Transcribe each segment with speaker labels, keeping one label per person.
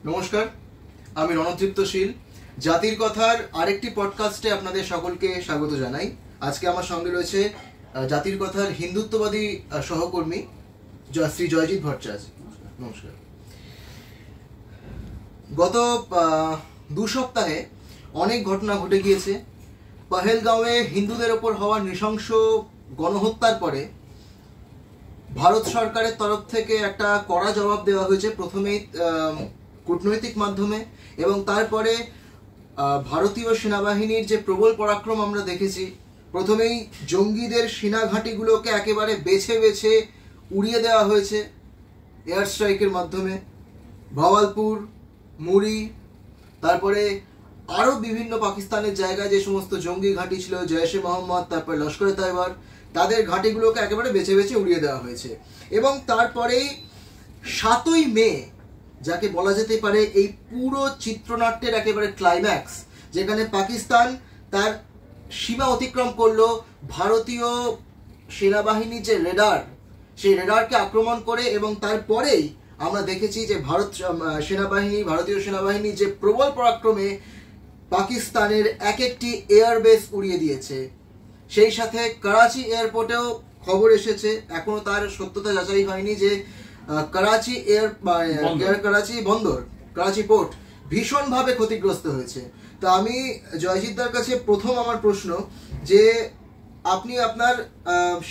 Speaker 1: নমস্কার, আমি রণদীপ্ত শীল। জাতির কথার আরেকটি পডকাস্টে আপনাদের সকলকে স্বাগত জানাই। আজকে আমার সঙ্গে রয়েছে জাতির কথার হিন্দুত্ববাদী সহকর্মী শ্রী জয়জিৎ ভট্টাচার্য। নমস্কার। গত 2 সপ্তাহে অনেক ঘটনা ঘটে গিয়েছে। পহেলগাঁওয়ে হিন্দুদের ওপর হওয়া নৃশংস গণহত্যার পরে ভারত সরকারের তরফ থেকে একটা কড়া জবাব দেওয়া হয়েছে, প্রথমেই কূটনৈতিক মাধ্যমে, এবং তারপরে ভারতীয় সেনাবাহিনীর যে প্রবল পরাক্রম আমরা দেখেছি। প্রথমেই জঙ্গিদের সেনা ঘাঁটিগুলোকে একেবারে বেছে বেছে উড়িয়ে দেওয়া হয়েছে এয়ার স্ট্রাইকের মাধ্যমে। ভাওয়ালপুর, মুরি, তারপরে আরও বিভিন্ন পাকিস্তানের জায়গায় যে সমস্ত জঙ্গি ঘাঁটি ছিল, জৈশ-এ মোহাম্মদ, তারপরে লস্কর-এ তৈবার, তাদের ঘাঁটিগুলোকে একেবারে বেছে বেছে উড়িয়ে দেওয়া হয়েছে। এবং তারপরেই 7ই মে, যাকে বলা যেতে পারে এই পুরো চিত্রনাট্যের একেবারে ক্লাইম্যাক্স, যেখানে পাকিস্তান তার সীমা অতিক্রম করলো, ভারতীয় সেনাবাহিনীর যে রেডার, সেই রেডারকে আক্রমণ করে। এবং তারপরেই আমরা দেখেছি যে ভারতীয় সেনাবাহিনী যে প্রবল পরাক্রমে পাকিস্তানের একটি এয়ারবেস উড়িয়ে দিয়েছে। সেই সাথে করাচি এয়ারপোর্টেও খবর এসেছে, এখনো তার সত্যতা যাচাই হয়নি, যে করাচি করাচি পোর্ট ভীষণভাবে ক্ষতিগ্রস্ত হয়েছে। তো আমি জয়জিৎদার কাছে প্রথম আমার প্রশ্ন, যে আপনি আপনার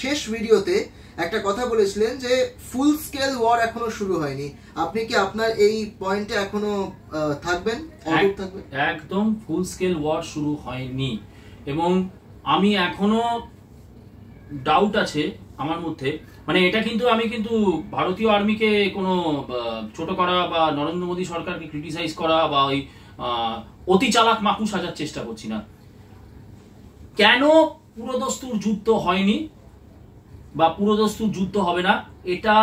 Speaker 1: শেষ ভিডিওতে একটা কথা বলেছিলেন যে ফুল স্কেল ওয়ার এখনো শুরু হয়নি। আপনি কি আপনার এই পয়েন্টে এখনো থাকবেন?
Speaker 2: একদম ফুল স্কেল ওয়ার শুরু হয়নি, এবং আমি এখনো ডাউট আছে আমার মধ্যে। মানে এটা কিন্তু আমি কিন্তু ভারতীয় আর্মিকে কোনো ছোট করা বা নরেন্দ্র মোদী সরকারকে ক্রিটিসাইজ করা বা ওই অতি চালাক মাকু সাজার চেষ্টা করছি না। কেন পুরোদস্তুর যুদ্ধ হয়নি বা পুরোদস্তুর যুদ্ধ হবে না, এটা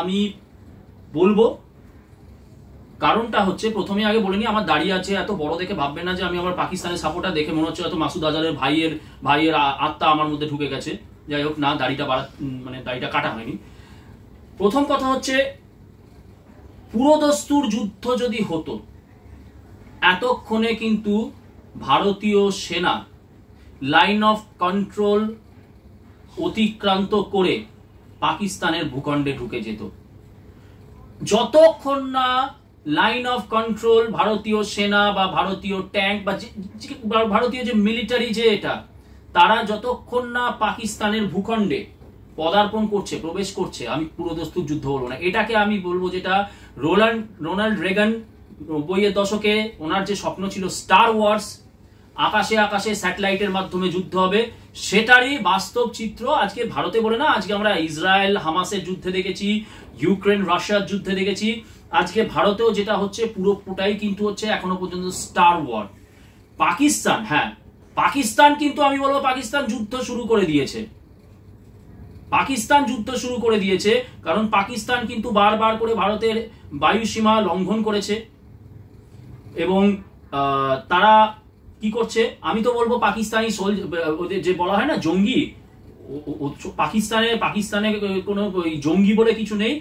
Speaker 2: আমি বলবো। কারণটা হচ্ছে, প্রথমে আগে বলে নিই, আমার দাঁড়িয়ে আছে, এত বড় দেখে ভাববেন না যে আমি আমার পাকিস্তানের সাপোর্টার। দেখে মনে হচ্ছে হয়তো মাসুদ আজহারের ভাইয়ের আত্মা আমার মধ্যে ঢুকে গেছে। যাই হোক, না, দাড়িটা কাটা হয়নি। প্রথম কথা হচ্ছে, পুরোদস্তুর যুদ্ধ যদি হতো, এতক্ষণে কিন্তু ভারতীয় সেনা লাইন অফ কন্ট্রোল অতিক্রান্ত করে পাকিস্তানের ভূখণ্ডে ঢুকে যেত। যতক্ষণ না লাইন অফ কন্ট্রোল ভারতীয় সেনা বা ভারতীয় ট্যাঙ্ক বা ভারতীয় যে মিলিটারি, যে এটা, তারা যতক্ষণ না পাকিস্তানের ভূখণ্ডে পদার্পণ করছে, প্রবেশ করছে, আমি পুরোদস্তুর যুদ্ধ বলবো না। এটাকে আমি বলবো, যেটা রোনাল্ড রেগান 90-এর দশকে ওনার যে স্বপ্ন ছিল স্টার ওয়ার্স, আকাশে আকাশে স্যাটেলাইটের মাধ্যমে যুদ্ধ হবে, সেটারই বাস্তব চিত্র আজকে ভারতে বলে না, আজকে আমরা ইসরায়েল হামাসের যুদ্ধে দেখেছি, ইউক্রেন রাশিয়ার যুদ্ধে দেখেছি, আজকে ভারতেও যেটা হচ্ছে পুরোটাই কিন্তু হচ্ছে এখনো পর্যন্ত স্টার ওয়ার। পাকিস্তান কিন্তু আমি বলবো পাকিস্তান যুদ্ধ শুরু করে দিয়েছে। কারণ পাকিস্তান কিন্তু বারবার করে ভারতের বায়ু সীমা লঙ্ঘন করেছে, এবং তারা কি করছে, আমি তো বলবো পাকিস্তানি ওদের যে বলা হয় না জঙ্গি, পাকিস্তানে কোনো জঙ্গি বলে কিছু নেই।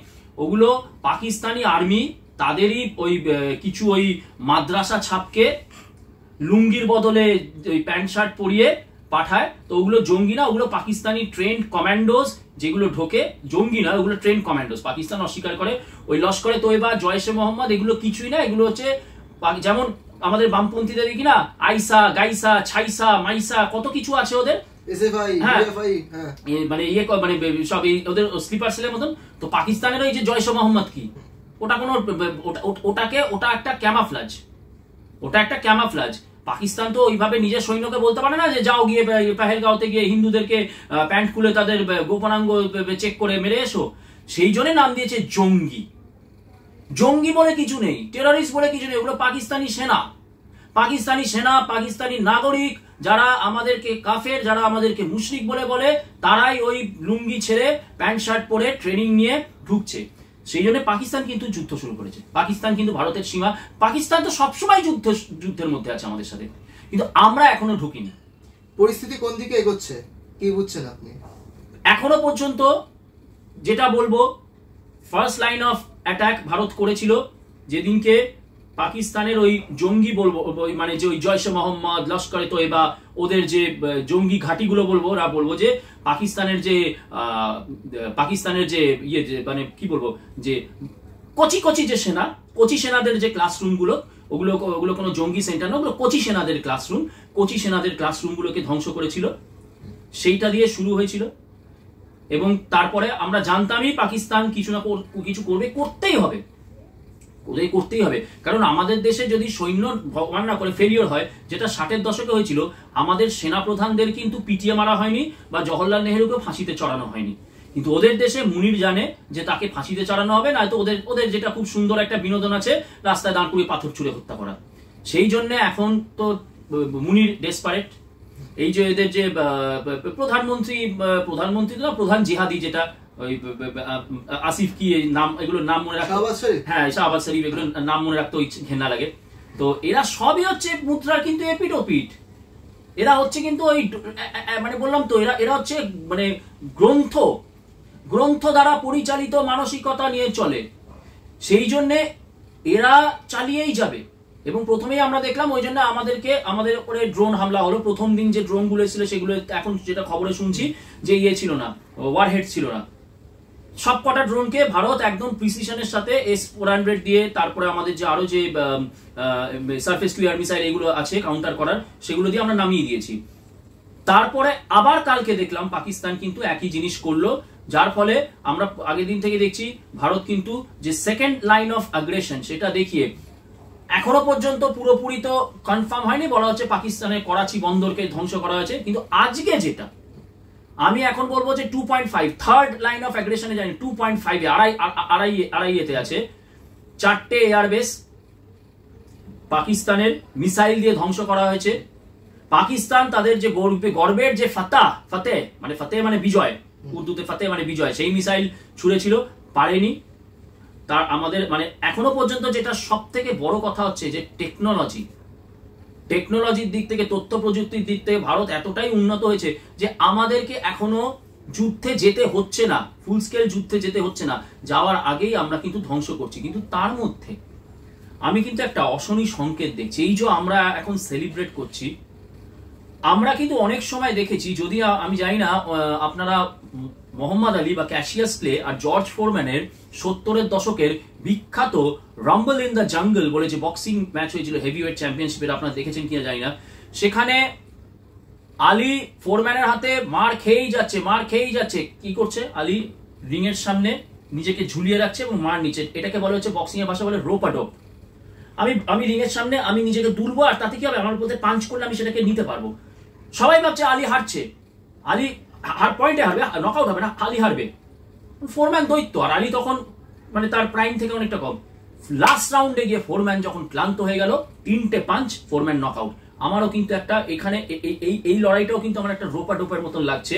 Speaker 2: ওগুলো পাকিস্তানি আর্মি তাদেরই ওই কিছু ওই মাদ্রাসা ছাপকে লুঙ্গির বদলে ওই প্যান্ট শার্ট পরিয়ে পাঠায়। তো ওগুলো জঙ্গি না, ওগুলো পাকিস্তানি ট্রেন্ড কমান্ডোজ, যেগুলো ঢোকে, জঙ্গি না, ওগুলো ট্রেন্ড কমান্ডোজ। পাকিস্তান অস্বীকার করে। ওই লস্কর-এ তৈবা, জৈশ-এ মোহাম্মদ, এগুলো কিছুই না। এগুলো হচ্ছে যেমন আমাদের বামপন্থীদের দেখি না, আইসা, গাইসা, ছাইসা, মাইসা, কত কিছু আছে ওদের, মানে সব ওদের স্লিপার সেলের মতন। তো পাকিস্তানের ওই যে জৈশ মোহাম্মদ কি, ওটা একটা ক্যামাফ্লাজ। পাকিস্তান তো ওইভাবে নিজের সৈন্যকে বলতে পারে না যে যাও গিয়ে পহেলগাঁওতে গিয়ে হিন্দুদেরকে প্যান্ট খুলে তাদের গোপনাঙ্গ চেক করে মেরে এসো। সেই জন্য নাম দিয়েছে জঙ্গি। জঙ্গি বলে কিছু নেই, টেররিস্ট বলে কিছু নেই। ওগুলো পাকিস্তানি সেনা, পাকিস্তানি নাগরিক, যারা আমাদেরকে কাফের, যারা আমাদেরকে মুশরিক বলে, তারাই ওই লুঙ্গি ছেড়ে প্যান্ট শার্ট পরে ট্রেনিং নিয়ে ঢুকছে। সেই জন্য পাকিস্তান কিন্তু যুদ্ধ শুরু করেছে। পাকিস্তান কিন্তু ভারতের সীমা, পাকিস্তান তো সবসময় যুদ্ধের মধ্যে আছে আমাদের সাথে, কিন্তু আমরা এখনো ঢুকিনি।
Speaker 1: পরিস্থিতি কোন দিকে এগোচ্ছে কি বুঝছেন আপনি?
Speaker 2: এখনো পর্যন্ত যেটা বলবো, first line of attack Bharat করেছিল যেদিনকে পাকিস্তানের ওই জঙ্গি বলবো, মানে যে ওই জয়শে মোহাম্মদ, লস্করে তৈবা, ওদের যে জঙ্গি ঘাঁটিগুলো বলবো, ওরা বলবো যে পাকিস্তানের যে ইয়ে, যে মানে কি বলবো, যে কচি কচি যে সেনা, কচি সেনাদের যে ক্লাসরুমগুলো, ওগুলো কোনো জঙ্গি সেন্টার না, ওগুলো কচি সেনাদের ক্লাসরুম, কচি সেনাদের ক্লাসরুমগুলোকে ধ্বংস করেছিল। সেইটা দিয়ে শুরু হয়েছিল। এবং তারপরে আমরা জানতামই পাকিস্তান কিছু না কিছু করবে, করতেই হবে, কারণ আমাদের দেশে যদি সৈন্য ভগবান না করে ফেলিওর হয়, যেটা 60-এর দশকে হয়েছিল, আমাদের সেনাপ্রধানদের কিন্তু পিটিয়ে মারা হয়নি বা জওহরলাল নেহরুকে ফাঁসিতে চড়ানো হয়নি। কিন্তু ওদের দেশে মুনির জানে যে তাকে ফাঁসিতে চড়ানো হবে, নয়তো ওদের যেটা খুব সুন্দর একটা বিনোদন আছে, রাস্তায় দাঁড় করিয়ে পাথর ছুঁড়ে হত্যা করা। সেই জন্য এখন তো মুনির ডেসপারেট। এই যে এদের যে প্রধানমন্ত্রী না, প্রধান জিহাদি, যেটা ওই আসিফ কি নাম, এগুলোর নাম মনে রাখতো, হ্যাঁ শাহবাজ শরীফ, এগুলোর নাম মনে রাখতো ঘেন্না লাগে। তো এরা সবই হচ্ছে মুদ্রার কিন্তু এপিট ওপিট। এরা হচ্ছে কিন্তু ওই মানে বললাম তো, এরা হচ্ছে মানে গ্রন্থ দ্বারা পরিচালিত মানসিকতা নিয়ে চলে। সেই জন্যে এরা চালিয়েই যাবে। এবং প্রথমেই আমরা দেখলাম, ওই জন্য আমাদের উপরে ড্রোন হামলা হলো। প্রথম দিন যে ড্রোন গুলো ছিল, সেগুলো এখন যেটা খবরে শুনছি যে ইয়ে ছিল না, ওয়ারহেড ছিল না। সবকটা ড্রোনকে ভারত একদম প্রিসিশনের সাথে S-400 দিয়ে, তারপরে আমাদের যে আরো যে সারফেস টু এয়ার মিসাইল এগুলো আছে কাউন্টার করার, সেগুলো দিয়ে আমরা নামিয়ে দিয়েছি। তারপরে আবার কালকে দেখলাম পাকিস্তান কিন্তু একই জিনিস করলো, যার ফলে আমরা আগের দিন থেকে দেখছি ভারত কিন্তু যে সেকেন্ড লাইন অফ অ্যাগ্রেশন, সেটা দেখিয়ে এখনো পর্যন্ত পুরোপুরি তো কনফার্ম হয়নি, বলা হচ্ছে পাকিস্তানের করাচি বন্দরকে ধ্বংস করা হয়েছে। কিন্তু আজকে যেটা আমি এখন বলবো যে 2.5 থার্ড লাইন অফ অ্যাগ্রেশনে যায়নি, 2.5 আড়াইতে আছে 4টে এয়ারবেস পাকিস্তানের মিসাইল দিয়ে ধ্বংস করা হয়েছে। পাকিস্তান তাদের যে গর্বের যে ফতেহ মানে বিজয়, উর্দুতে ফতেহ মানে বিজয়, সেই মিসাইল ছুড়েছিল, পারেনি। তার আমাদের মানে এখনো পর্যন্ত যেটা সব থেকে বড় কথা হচ্ছে যে টেকনোলজির দিক থেকে, তথ্য প্রযুক্তির দিক থেকে ভারত এতটাই উন্নত হয়েছে যে আমাদেরকে এখনো যুদ্ধে যেতে হচ্ছে না, ফুল স্কেল যুদ্ধে যেতে হচ্ছে না, যাওয়ার আগেই আমরা কিন্তু ধ্বংস করছি। কিন্তু তার মধ্যে আমি কিন্তু একটা অশনি সংকেত দেখছি। এই যে আমরা এখন সেলিব্রেট করছি, আমরা কিন্তু অনেক সময় দেখেছি, যদি আমি জানি না আপনারা মোহাম্মদ আলী বা ক্যাশিয়াস ক্লে আর জর্জ ফোরম্যানের 70-এর দশকের বিখ্যাত রাম্বল ইন দ্য জাঙ্গল বলে যে বক্সিং ম্যাচ হয়েছিল হেভিওয়েট চ্যাম্পিয়নশিপের, আপনারা দেখেছেন কিনা জানি না। সেখানে আলী ফোরম্যানের হাতে মার খেয়েই যাচ্ছে। কি করছে? আলী রিং এর সামনে নিজেকে ঝুলিয়ে রাখছে এবং মার নিচে। এটাকে বলে হচ্ছে বক্সিং এর ভাষা বলে রোপাডোপ। আমি রিং এর সামনে আমি নিজেকে দুলবো, আর তাতে কি হবে, আমার উপরে পাঞ্চ করলে আমি সেটাকে নিতে পারবো। সবাই ভাবছে আলী হারছে, আলী পয়েন্টে হারবে, নকআউট হবে না, আলী হারবে। ফোরম্যান দৈত্য, আর আলী তখন মানে তার প্রাইম থেকে অনেকটা কম। লাস্ট রাউন্ডে গিয়ে ফোরম্যান যখন ক্লান্ত হয়ে গেল, 3টে পাঞ্চ, ফোরম্যান নকআউট। আমারও কিন্তু একটা এখানে এই লড়াইটাও কিন্তু আমার একটা রোপাডোপের মতন লাগছে,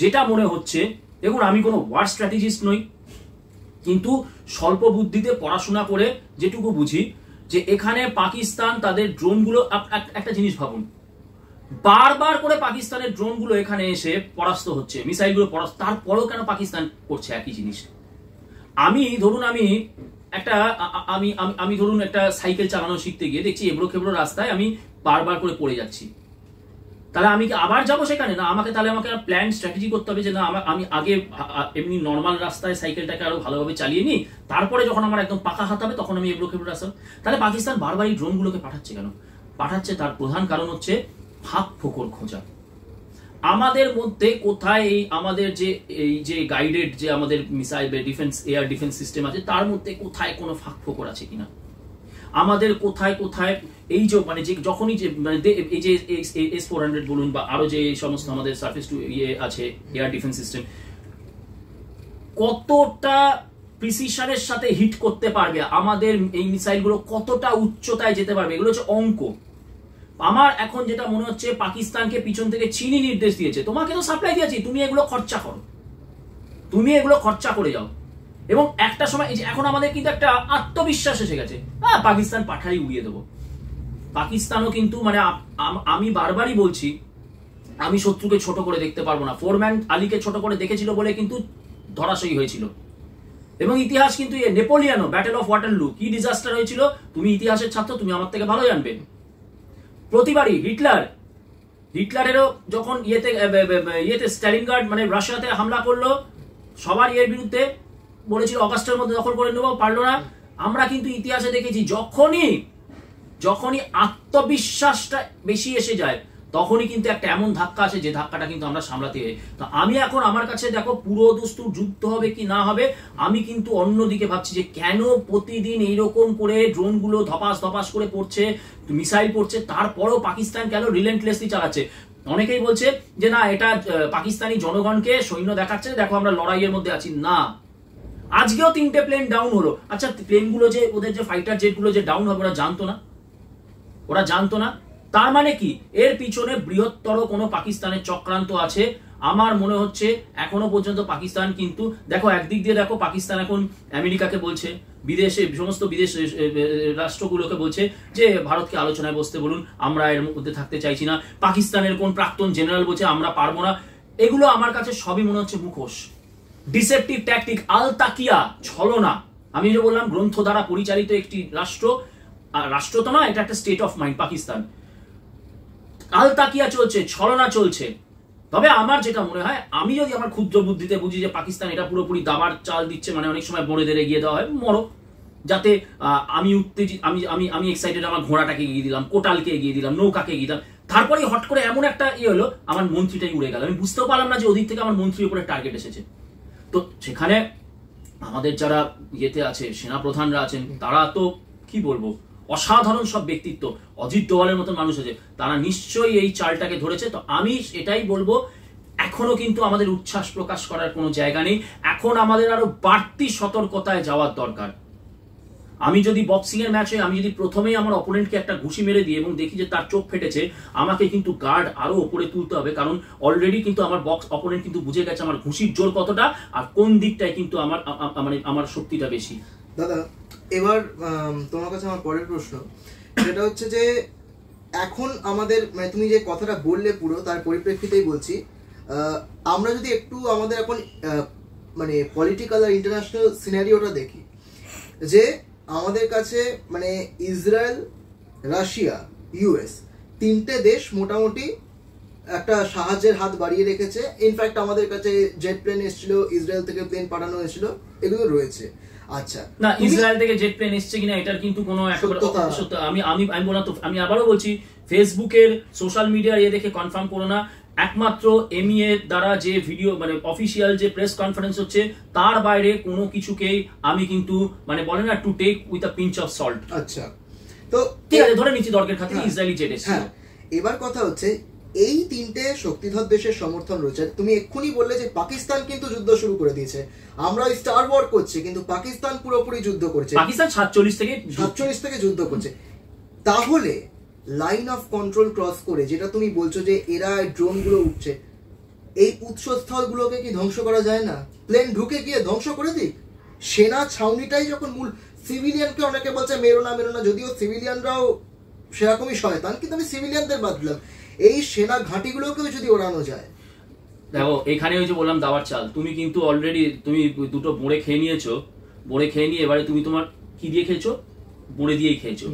Speaker 2: যেটা মনে হচ্ছে, দেখুন আমি কোনো ওয়ার স্ট্র্যাটেজিস্ট নই, কিন্তু স্বল্প বুদ্ধিতে পড়াশোনা করে যেটুকু বুঝি, যে এখানে পাকিস্তান তাদের ড্রোনগুলো, একটা জিনিস ভাবুন, বারবার করে পাকিস্তানের ড্রোনগুলো এখানে এসে পরাস্ত হচ্ছে, মিসাইলগুলো পরাস্ত, তারপরেও কেন পাকিস্তান করছে একই জিনিস? আমি ধরুন একটা সাইকেল চালানো শিখতে গিয়ে দেখছি এবড়ো খেবড়ো রাস্তায় আমি বারবার করে পড়ে যাচ্ছি, তাহলে আমি কি আবার যাবো সেখানে? না, আমাকে প্ল্যান স্ট্র্যাটেজি করতে হবে যে না, আমি আগে এমনি নর্মাল রাস্তায় সাইকেলটাকে আরো ভালোভাবে চালিয়ে নিই, তারপরে যখন আমার একদম পাকা হাত হবে তখন আমি এবড়ো খেবড়ো রাস্তা। তাহলে পাকিস্তান বারবার এই ড্রোনগুলোকে পাঠাচ্ছে কেন? পাঠাচ্ছে তার প্রধান কারণ হচ্ছে ফাঁক ফোকর খোঁজা। আমাদের মধ্যে কোথায় আমাদের যে গাইডেড যে আমাদের missile defence, air defence system আছে, তার মধ্যে কোথায় কোনো ফাঁক ফোকর আছে কিনা, আমাদের কোথায় এই যে মানে যে যখনই যে মানে এই যে S-400 বলুন বা আরো যে সমস্ত আমাদের সার্ফেস টু ইয়ে আছে এয়ার ডিফেন্স সিস্টেম, কতটা প্রিসিশনের সাথে হিট করতে পারবে, আমাদের এই মিসাইলগুলো কতটা উচ্চতায় যেতে পারবে, এগুলো হচ্ছে অঙ্ক। আমার এখন যেটা মনে হচ্ছে, পাকিস্তানকে পিছন থেকে চীনই নির্দেশ দিয়েছে, তোমাকে তো সাপ্লাই দিয়েছি, তুমি এগুলো খরচা করো, তুমি এগুলো খরচা করে যাও। এবং একটা সময় এই যে এখন আমাদের কিন্তু একটা আত্মবিশ্বাস এসে গেছে, পাকিস্তান পাঠালেই উড়িয়ে দেবো। পাকিস্তানও কিন্তু মানে আমি বারবারই বলছি, আমি শত্রুকে ছোট করে দেখতে পারবো না। ফোরম্যান আলীকে ছোট করে দেখেছিল বলে কিন্তু ধরাশয়ী হয়েছিল। এবং ইতিহাস কিন্তু নেপোলিয়ানো ব্যাটেল অফ ওয়াটারলু কি ডিজাস্টার হয়েছিল, তুমি ইতিহাসের ছাত্র, তুমি আমার থেকে ভালো জানবে। প্রতিবারই হিটলারেরও যখন ইয়েতে স্ট্যালিনগ্রাড মানে রাশিয়াতে হামলা করলো, সবার এর বিরুদ্ধে বলেছিল অগাস্টের মধ্যে দখল করে নেবো, পারলো না। আমরা কিন্তু ইতিহাসে দেখেছি যখনই আত্মবিশ্বাসটা বেশি এসে যায় তখনই কিন্তু একটা এমন ধাক্কা আসে যে ধাক্কাটা কিন্তু আমরা সামলাতে হয়। তো আমি এখন আমার কাছে দেখো পুরো দস্তুর যুদ্ধ হবে কি না হবে, আমি কিন্তু অন্যদিকে ভাবছি যে কেন প্রতিদিন এইরকম করে ড্রোনগুলো ধপাস ধপাস করে পড়ছে, মিসাইল পড়ছে, তারপরও পাকিস্তান কেন রিলেন্টলেসলি চালাচ্ছে। অনেকেই বলছে যে না এটা পাকিস্তানি জনগণকে সৈন্য দেখাচ্ছে, দেখো আমরা লড়াইয়ের মধ্যে আছি। না, আজকেও 3টে প্লেন ডাউন হলো। আচ্ছা, প্লেনগুলো যে ওদের যে ফাইটার জেটগুলো যে ডাউন হবে ওরা জানতো না? তার মানে কি এর পিছনে বৃহত্তর কোনো পাকিস্তানের চক্রান্ত আছে। আমার মনে হচ্ছে এখনো পর্যন্ত পাকিস্তান কিন্তু দেখো, একদিক দিয়ে দেখো পাকিস্তান এখন আমেরিকাকে বলছে, সমস্ত বিদেশ রাষ্ট্রগুলোকে বলছে যে ভারতকে আলোচনায় বসতে বলুন, আমরা এর মধ্যে থাকতে চাইছি না। পাকিস্তানের কোন প্রাক্তন জেনারেল বলছে আমরা পারবো না। এগুলো আমার কাছে সবই মনে হচ্ছে মুখোশ, ডিসেপটিভ ট্যাকটিক, আলতাকিয়া, ছলনা। আমি যে বললাম গ্রন্থ দ্বারা পরিচালিত একটি রাষ্ট্র তো না, এটা একটা স্টেট অফ মাইন্ড পাকিস্তান। আলতাকিয়া চলছে, ছলনা চলছে। তবে আমার যেটা মনে হয়, আমি যদি আমার ক্ষুদ্র বুদ্ধিতে বুঝি যে পাকিস্তান এটা পুরোপুরি দাবার চাল দিচ্ছে, মানে অনেক সময় বড়দের এগিয়ে দেওয়া হয়, মরো, যাতে আমি উত্তেজিত, আমি এক্সাইটেড, আমার ঘোড়াটাকে এগিয়ে দিলাম, কোটালকে এগিয়ে দিলাম, নৌকাকে এগিয়ে দিলাম, তারপরে হট করে এমন একটা হলো আমার মন্ত্রীটাই উড়ে গেল। আমি বুঝতেও পারলাম না যে ওদিক থেকে আমার মন্ত্রীর উপরে টার্গেট এসেছে। তো সেখানে আমাদের যারা ইয়েতে আছে, সেনাপ্রধানরা আছেন, তারা তো কি বলবো, অসাধারণ সব ব্যক্তিত্ব, অজিত দোভালের মতন মানুষ আছে, তারা নিশ্চয়ই এই চালটাকে ধরেছে। তো আমি এটাই বলবো, এখনো কিন্তু আমাদের উচ্ছ্বাস প্রকাশ করার কোনো জায়গা নেই। এখন আমাদের আরো বাড়তি সতর্কতায় যাওয়ার দরকার। আমি যদি বক্সিং এর ম্যাচে আমি যদি প্রথমেই আমার অপোনেন্টকে একটা ঘুষি মেরে দিই এবং দেখি যে তার চোখ ফেটেছে, আমাকে কিন্তু গার্ড আরো উপরে তুলতে হবে, কারণ অলরেডি কিন্তু আমার অপোনেন্ট কিন্তু বুঝে গেছে আমার ঘুষির জোর কতটা আর কোন দিকটায় কিন্তু আমার শক্তিটা বেশি।
Speaker 1: দাদা, এবার তোমার কাছে আমার পরের প্রশ্ন, সেটা হচ্ছে যে এখন আমাদের মানে তুমি যে কথাটা বললে পুরো তার পরিপ্রেক্ষিতেই বলছি, আমরা যদি একটু আমাদের এখন মানে পলিটিক্যাল আর ইন্টারন্যাশনাল সিনারিওটা দেখি, যে আমাদের কাছে মানে ইসরায়েল, রাশিয়া, ইউএস 3টে দেশ মোটামুটি একটা সাহায্যের হাত বাড়িয়ে রেখেছে। ইনফ্যাক্ট আমাদের কাছে জেট প্লেন এসেছিল, ইসরায়েল থেকে প্লেন পাঠানো হয়েছিল, এগুলো রয়েছে। আচ্ছা, না
Speaker 2: ইসরায়েল থেকে জেট প্লেন এসছে কিনা এটার কিন্তু কোনো আমি বললাম তো, আমি আবারও বলছি, ফেসবুকের সোশ্যাল মিডিয়ার দেখে কনফার্ম করো না। একমাত্র এমইএ দ্বারা যে ভিডিও মানে অফিসিয়াল যে প্রেস কনফারেন্স হচ্ছে, তার বাইরে কোনো কিছুকেই আমি কিন্তু মানে বলে না to take with a pinch of salt.
Speaker 1: আচ্ছা, তো
Speaker 2: ঠিক আছে, ধরে নিচ্ছি দরকার খাতিরে ইসরায়েলি জেট এসছে।
Speaker 1: এবার কথা হচ্ছে, এই 3টে শক্তিধর দেশের সমর্থন রয়েছে। তুমি এক্ষুনি বললে যে পাকিস্তান কিন্তু যুদ্ধ শুরু করে দিয়েছে, আমরা স্টার ওয়ার করছি, কিন্তু পাকিস্তান পুরোপুরি যুদ্ধ করছে।
Speaker 2: পাকিস্তান 47 থেকে
Speaker 1: যুদ্ধ করছে। তাহলে লাইন অফ কন্ট্রোল ক্রস করে যেটা তুমি বলছো যে এরা ড্রোন গুলো উঠছে, এই উৎসস্থল গুলোকে কি ধ্বংস করা যায় না? প্লেন ঢুকে গিয়ে ধ্বংস করে দিক। সেনা ছাউনিটাই যখন মূল, সিভিলিয়ানকে অনেকে বলছে মেরো না, যদিও সিভিলিয়ানরাও সেরকমই শয়তান, কিন্তু আমি সিভিলিয়ানদের বাদ দিলাম, এই সেনা ঘাঁটিগুলোকেও যদি ওড়ানো যায়।
Speaker 2: দেখো এখানে ওই যে বললাম দাবার চাল, তুমি কিন্তু অলরেডি তুমি দুটো বোড়ে খেয়ে নিয়েছো, বোড়ে খেয়ে নিয়ে এবারে তুমি তোমার কি দিয়ে খেয়েছো? বোড়ে দিয়েই খেয়েছো।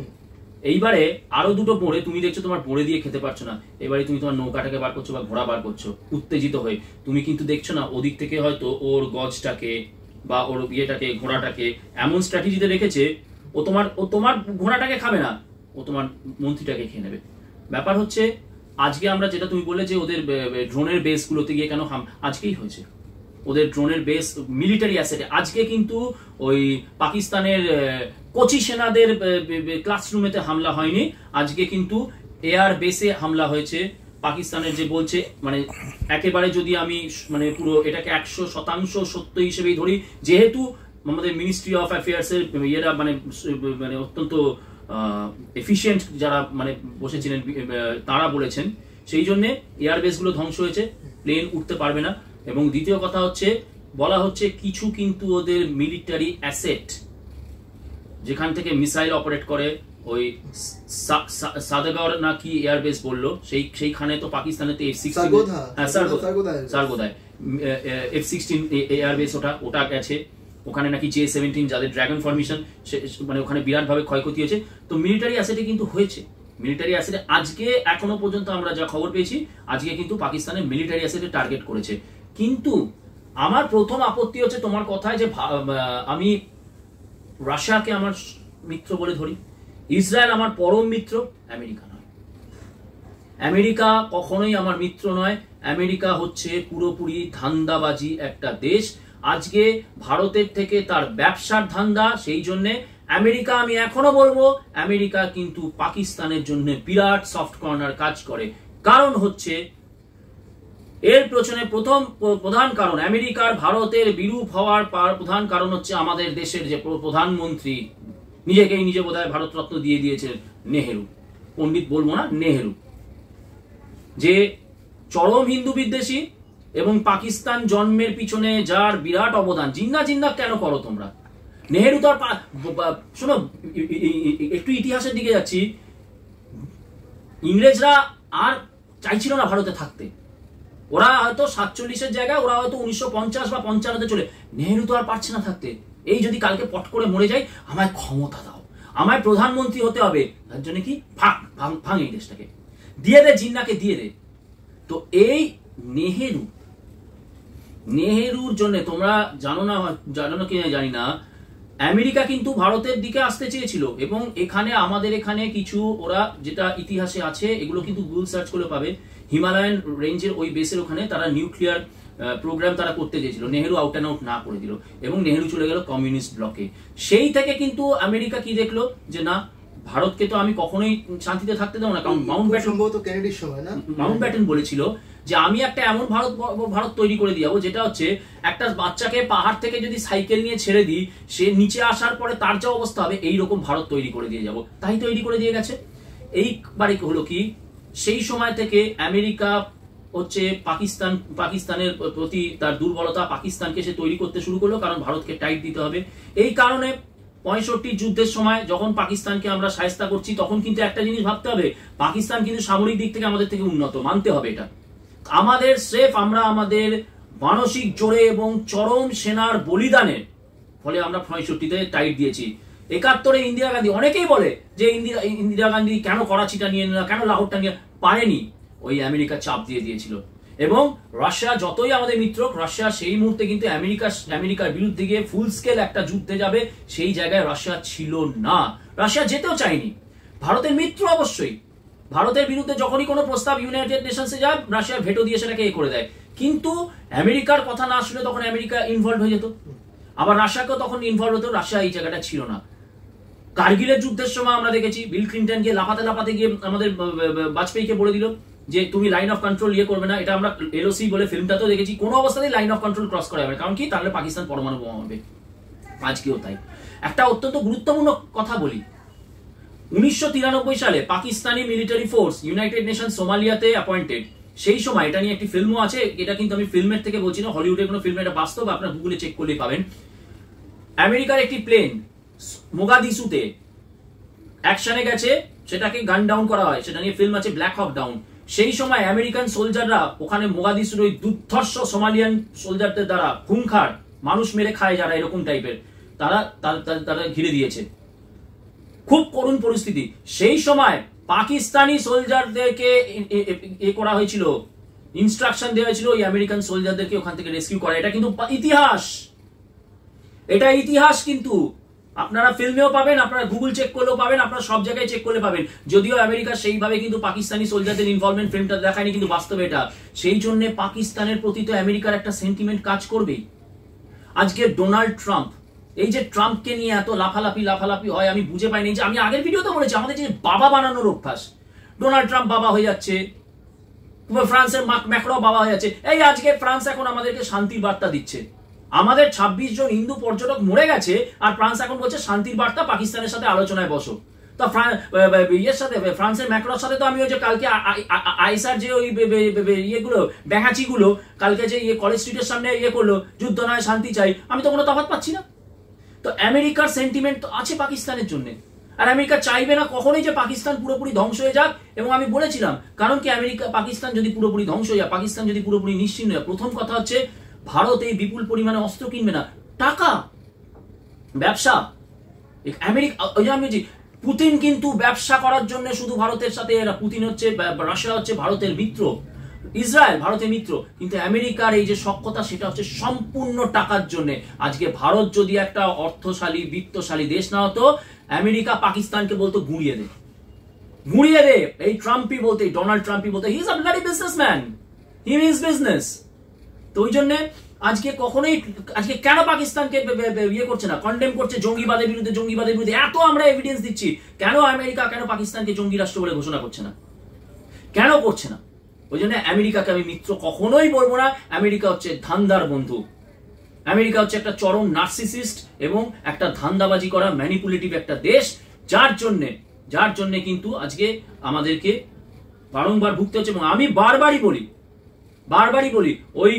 Speaker 2: এইবারে আরো দুটো বোড়ে তুমি দেখছো তোমার বোড়ে দিয়ে খেতে পারছো না, এবারে তুমি তোমার নৌকাটাকে বার করছো বা ঘোড়া বার করছো উত্তেজিত হয়ে, তুমি কিন্তু দেখছো না ওদিক থেকে হয়তো ওর গজটাকে বা ওর ইয়েটাকে ঘোড়াটাকে এমন স্ট্র্যাটেজিতে রেখেছে, ও তোমার ঘোড়াটাকে খাবে না, ও তোমার মন্ত্রীটাকে খেয়ে নেবে। ব্যাপার হচ্ছে আজকে আমরা যেটা তুমি বললে যে ওদের ড্রোনের বেস গুলোতে গিয়ে কেন আজকেই হয়েছে ওদের ড্রোনের বেস মিলিটারি অ্যাসেটে। আজকে কিন্তু ওই পাকিস্তানের কোচি সেনাদের ক্লাসরুমেতে হামলা হয়নি, আজকে কিন্তু এয়ার বেসে হামলা হয়েছে। পাকিস্তানের যে বলছে মানে একেবারে যদি আমি মানে পুরো এটাকে 100% সত্য হিসেবেই ধরি, যেহেতু আমাদের মিনিস্ট্রি অফ অ্যাফেয়ার্স এর ইয়েরা মানে অত্যন্ত এফিশিয়েন্ট যারা মানে বসেছিলেন তারা বলেছেন, সেই জন্য এয়ারবেস গুলো ধ্বংস হয়েছে, প্লেন উঠতে পারবে না। এবং দ্বিতীয় কথা হচ্ছে বলা হচ্ছে কিছু কিন্তু ওদের মিলিটারি অ্যাসেট যেখান থেকে মিসাইল অপারেট করে, ওই সাদেগর না কি এয়ারবেস বললো, সেইখানে তো পাকিস্তানের F-16 এয়ারবেস ওটা গেছে। ওখানে নাকি J-17 যাদের ড্রাগন ফরমেশন, মানে ওখানে বিরাটভাবে ক্ষয়ক্ষতি হয়েছে। তো মিলিটারি অ্যাসেটে কিন্তু হয়েছে, মিলিটারি অ্যাসেটে আজকে এখনো পর্যন্ত আমরা যা খবর পেয়েছি, আজকে কিন্তু পাকিস্তানের মিলিটারি অ্যাসেটে টার্গেট করেছে। কিন্তু আমার প্রথম আপত্তি হচ্ছে তোমার কথায় যে আমি রাশিয়াকে আমার মিত্র বলে ধরি, ইসরায়েল আমার পরম মিত্র, আমেরিকা নয়। আমেরিকা কখনোই আমার মিত্র নয়। আমেরিকা হচ্ছে পুরোপুরি ধান্দাবাজি একটা দেশ। আজকে ভারতের থেকে তার ব্যবসার ধান্দা, সেই জন্য আমেরিকা, আমি এখনো বলবো আমেরিকা কিন্তু পাকিস্তানের জন্য বিরাট সফট কর্নার কাজ করে। কারণ হচ্ছে এর পেছনে প্রধান কারণ, আমেরিকার ভারতের বিরূপ হওয়ার প্রধান কারণ হচ্ছে আমাদের দেশের যে প্রধানমন্ত্রী, নিজে বোধহয় ভারতরত্ন দিয়ে দিয়েছিলেন, নেহেরু, পণ্ডিত বলবো না, নেহেরু, যে চরম হিন্দু বিদ্বেষী এবং পাকিস্তান জন্মের পিছনে যার বিরাট অবদান। জিন্না কেন করো তোমরা? নেহেরু তো শোনো, একটু ইতিহাসের দিকে যাচ্ছি, ইংরেজরা আর চাইছিল না ভারতে থাকতে। ওরা হয়তো 47-এর জায়গায় ওরা হয়তো 1950 বা 55-তে চলে, নেহেরু তো আর পারছে না থাকতে। এই যদি কালকে পট করে মরে যায়, আমায় ক্ষমতা দাও, আমায় প্রধানমন্ত্রী হতে হবে, তার জন্য কি ভাঙ এই দেশটাকে, দিয়ে দে, জিন্নাকে দিয়ে দে। তো এই নেহেরুর জন্য, তোমরা জানো না কি জানি না, আমেরিকা কিন্তু ভারতের দিকে আসতে চেয়েছিল। এবং এখানে আমাদের এখানে কিছু, ওরা যেটা ইতিহাসে আছে, এগুলো কিন্তু গুগল সার্চ করে পাবে, হিমালয়ান রেঞ্জের ওই বেসের ওখানে তারা নিউক্লিয়ার প্রোগ্রাম তারা করতে চেয়েছিল, নেহেরু আউট অ্যান্ড আউট না করে দিল এবং নেহেরু চলে গেল কমিউনিস্ট ব্লকে। সেই থেকে কিন্তু আমেরিকা কি দেখলো যে না, ভারতকে তো আমি কখনোই শান্তিতে থাকতে দেবো না। কারণ মাউন্ট ব্যাটেন বলেছিল যে আমি একটা এমন ভারত তৈরি করে দিয়ে যাবো, যেটা হচ্ছে একটা বাচ্চাকে পাহাড় থেকে যদি সাইকেল নিয়ে ছেড়ে দিই, সে নিচে আসার পরে তার যা অবস্থা হবে, এইরকম ভারত তৈরি করে দিয়ে যাবো। তাই তৈরি করে দিয়ে গেছে। এইবারে হলো কি, সেই সময় থেকে আমেরিকা হচ্ছে পাকিস্তানের প্রতি তার দুর্বলতা, পাকিস্তানকে সে তৈরি করতে শুরু করলো, কারণ ভারতকে টাইট দিতে হবে। এই কারণে 65 যুদ্ধের সময় যখন পাকিস্তানকে আমরা শায়েস্তা করছি, তখন কিন্তু একটা জিনিস ভাবতে হবে, পাকিস্তান কিন্তু সামরিক দিক থেকে আমাদের থেকে উন্নত, মানতে হবে এটা। আমাদের স্রেফ আমরা আমাদের মানসিক জোরে এবং চরম সেনার বলিদানের ফলে আমরা 65-তে টাইট দিয়েছি। 71-এ ইন্দিরা গান্ধী, অনেকেই বলে যে ইন্দিরা গান্ধী কেন করাচিটা নিয়ে নিল, কেন লাহোরটা নিয়ে, পারেনি, ওই আমেরিকা চাপ দিয়ে দিয়েছিল। এবং রাশিয়া যতই আমাদের মিত্র, রাশিয়া সেই মুহূর্তে কিন্তু আমেরিকার বিরুদ্ধে গিয়ে ফুল স্কেল একটা যুদ্ধে যাবে, সেই জায়গায় রাশিয়া ছিল না। রাশিয়া যেতেও চায়নি, ভারতের মিত্র অবশ্যই। ভারতের বিরুদ্ধে যখনই কোনো প্রস্তাব ইউনাইটেড নেশনসে যায়, রাশিয়া ভেটো দিয়ে সেটাকে করে দেয়। কিন্তু আমেরিকার কথা না শুনে তখন আমেরিকা ইনভলভ হয়ে যেত, আবার রাশিয়াকেও তখন ইনভলভ হতো। রাশিয়া এই জায়গাটা ছিল না। কার্গিলের যুদ্ধের সময় আমরা দেখেছি বিল ক্লিন্টন গিয়ে লাফাতে গিয়ে আমাদের বাজপেয়ীকে বলে দিল যে তুমি লাইন অফ কন্ট্রোল করবে না। এটা আমরা LOC বলে ফিল্মটাতেও দেখেছি, কোনো অবস্থাতেই লাইন অফ কন্ট্রোল ক্রস করা যাবে, কারণ কি, তাহলে পাকিস্তান পরমাণু বোমা হবে। আজকেও তাই। একটা অত্যন্ত গুরুত্বপূর্ণ কথা বলি, 1993 সালে Pakistani military force United Nation সোমালিয়াতে অ্যাপয়েন্টেড। সেই সময়, এটা নিয়ে একটি ফিল্মও আছে, এটা কিন্তু আমি ফিল্মের থেকে বলছি না, হলিউডের কোনো ফিল্ম, এটা বাস্তব, আপনার গুগলে চেক করলেই পাবেন। আমেরিকার একটি প্লেন মোগাদিসুতে অ্যাকশনে গেছে, সেটাকে গান ডাউন করা হয়, সেটা নিয়ে ফিল্ম আছে, ব্ল্যাক হক ডাউন। সেই সময় আমেরিকান সোলজাররা ওখানে মোগাদিসুর ওই দুর্ধর্ষ সোমালিয়ান সোলজারদের দ্বারা খুনখার, মানুষ মেরে খায় যারা, এরকম টাইপের, তারা ঘিরে দিয়েছে। খুব করুণ পরিস্থিতি। সেই সময় পাকিস্তানি সোলজারদেরকে করা হয়েছিল, ইনস্ট্রাকশন দেওয়া হয়েছিল ওই আমেরিকান সোলজারদেরকে ওখান থেকে রেস্কিউ করা। এটা কিন্তু ইতিহাস, এটা ইতিহাস। কিন্তু আপনারা ফিল্মেও পাবেন, আপনারা গুগল চেক করলেও পাবেন, আপনারা সব জায়গায় চেক করলে পাবেন। যদিও আমেরিকা সেইভাবে কিন্তু পাকিস্তানি সোলজারদের ইনভলভমেন্ট ফিল্মটা দেখায়নি, কিন্তু বাস্তবে এটা। সেই জন্য পাকিস্তানের প্রতি তো আমেরিকার একটা সেন্টিমেন্ট কাজ করবেই। আজকে ডোনাল্ড ট্রাম্প, এই যে ট্রাম্পকে নিয়ে এত লাফালাফি হয়, আমি বুঝে পাইনি। যে আমি আগের ভিডিওতে বলেছি, আমাদের যে বাবা বানানোর অভ্যাস, ডোনাল্ড ট্রাম্প বাবা হয়ে যাচ্ছে, ফ্রান্সের ম্যাক্রো বাবা হয়ে যাচ্ছে। এই আজকে ফ্রান্স এখন আমাদেরকে শান্তির বার্তা দিচ্ছে। আমাদের 26 জন হিন্দু পর্যটক মরে গেছে, আর ফ্রান্স এখন বলছে শান্তির বার্তা, পাকিস্তানের সাথে আলোচনায় বসো। তো ইয়ের সাথে, ফ্রান্সের ম্যাক্রোর সাথে তো আমি ওই যে কালকে আইসার যে ওই ইয়েগুলো ব্যাঙাচিগুলো কালকে যে কলেজ স্ট্রিটের সামনে করলো, যুদ্ধ নয় শান্তি চাই, আমি তো কোনো তফাৎ পাচ্ছি না। তো আমেরিকার সেন্টিমেন্ট তো আছে পাকিস্তানের জন্য, আর আমেরিকা চাইবে না কখনোই যে পাকিস্তান পুরোপুরি ধ্বংস হয়ে যাক। এবং আমি বলেছিলাম, কারণ কি, পাকিস্তান যদি পুরোপুরি ধ্বংস হয়ে যায়, পাকিস্তান যদি পুরোপুরি নিশ্চিহ্ন হয়, প্রথম কথা হচ্ছে ভারত এই বিপুল পরিমাণে অস্ত্র কিনবে না। টাকা, ব্যবসা আমেরিকা, ওই যে আমি বলছি পুতিন কিন্তু ব্যবসা করার জন্য শুধু ভারতের সাথে, পুতিন হচ্ছে, রাশিয়া হচ্ছে ভারতের মিত্র, ইসরায়েল ভারতের মিত্র, কিন্তু আমেরিকার এই যে সক্ষতা সেটা হচ্ছে সম্পূর্ণ টাকার জন্য। আজকে ভারত যদি একটা অর্থশালী বিত্তশালী দেশ না হতো, আমেরিকা পাকিস্তানকে বলতো গুঁড়িয়ে দে, গুঁড়িয়ে দে। এই ট্রাম্পই বলতে, ডোনাল্ড ট্রাম্পই বলতে, he is a bloody businessman, he means business. তো ওই জন্য আজকে কখনোই, আজকে কেন পাকিস্তানকে ইয়ে করছে না, কন্ডেম করছে জঙ্গিবাদের বিরুদ্ধে, জঙ্গিবাদের বিরুদ্ধে এত আমরা এভিডেন্স দিচ্ছি, কেন আমেরিকা, কেন পাকিস্তানকে জঙ্গি রাষ্ট্র বলে ঘোষণা করছে না, কেন করছে না? ওই জন্য আমেরিকাকে আমি মিত্র কখনোই বলবো না। আমেরিকা হচ্ছে ধান্দার বন্ধু, আমেরিকা হচ্ছে একটা চরম নার্সিসিস্ট এবং একটা ধান্দাবাজি করা ম্যানিপুলেটিভ একটা দেশ, যার জন্য কিন্তু আজকে আমাদেরকে বারংবার ভুগতে হচ্ছে। এবং আমি বারবারই বলি ওই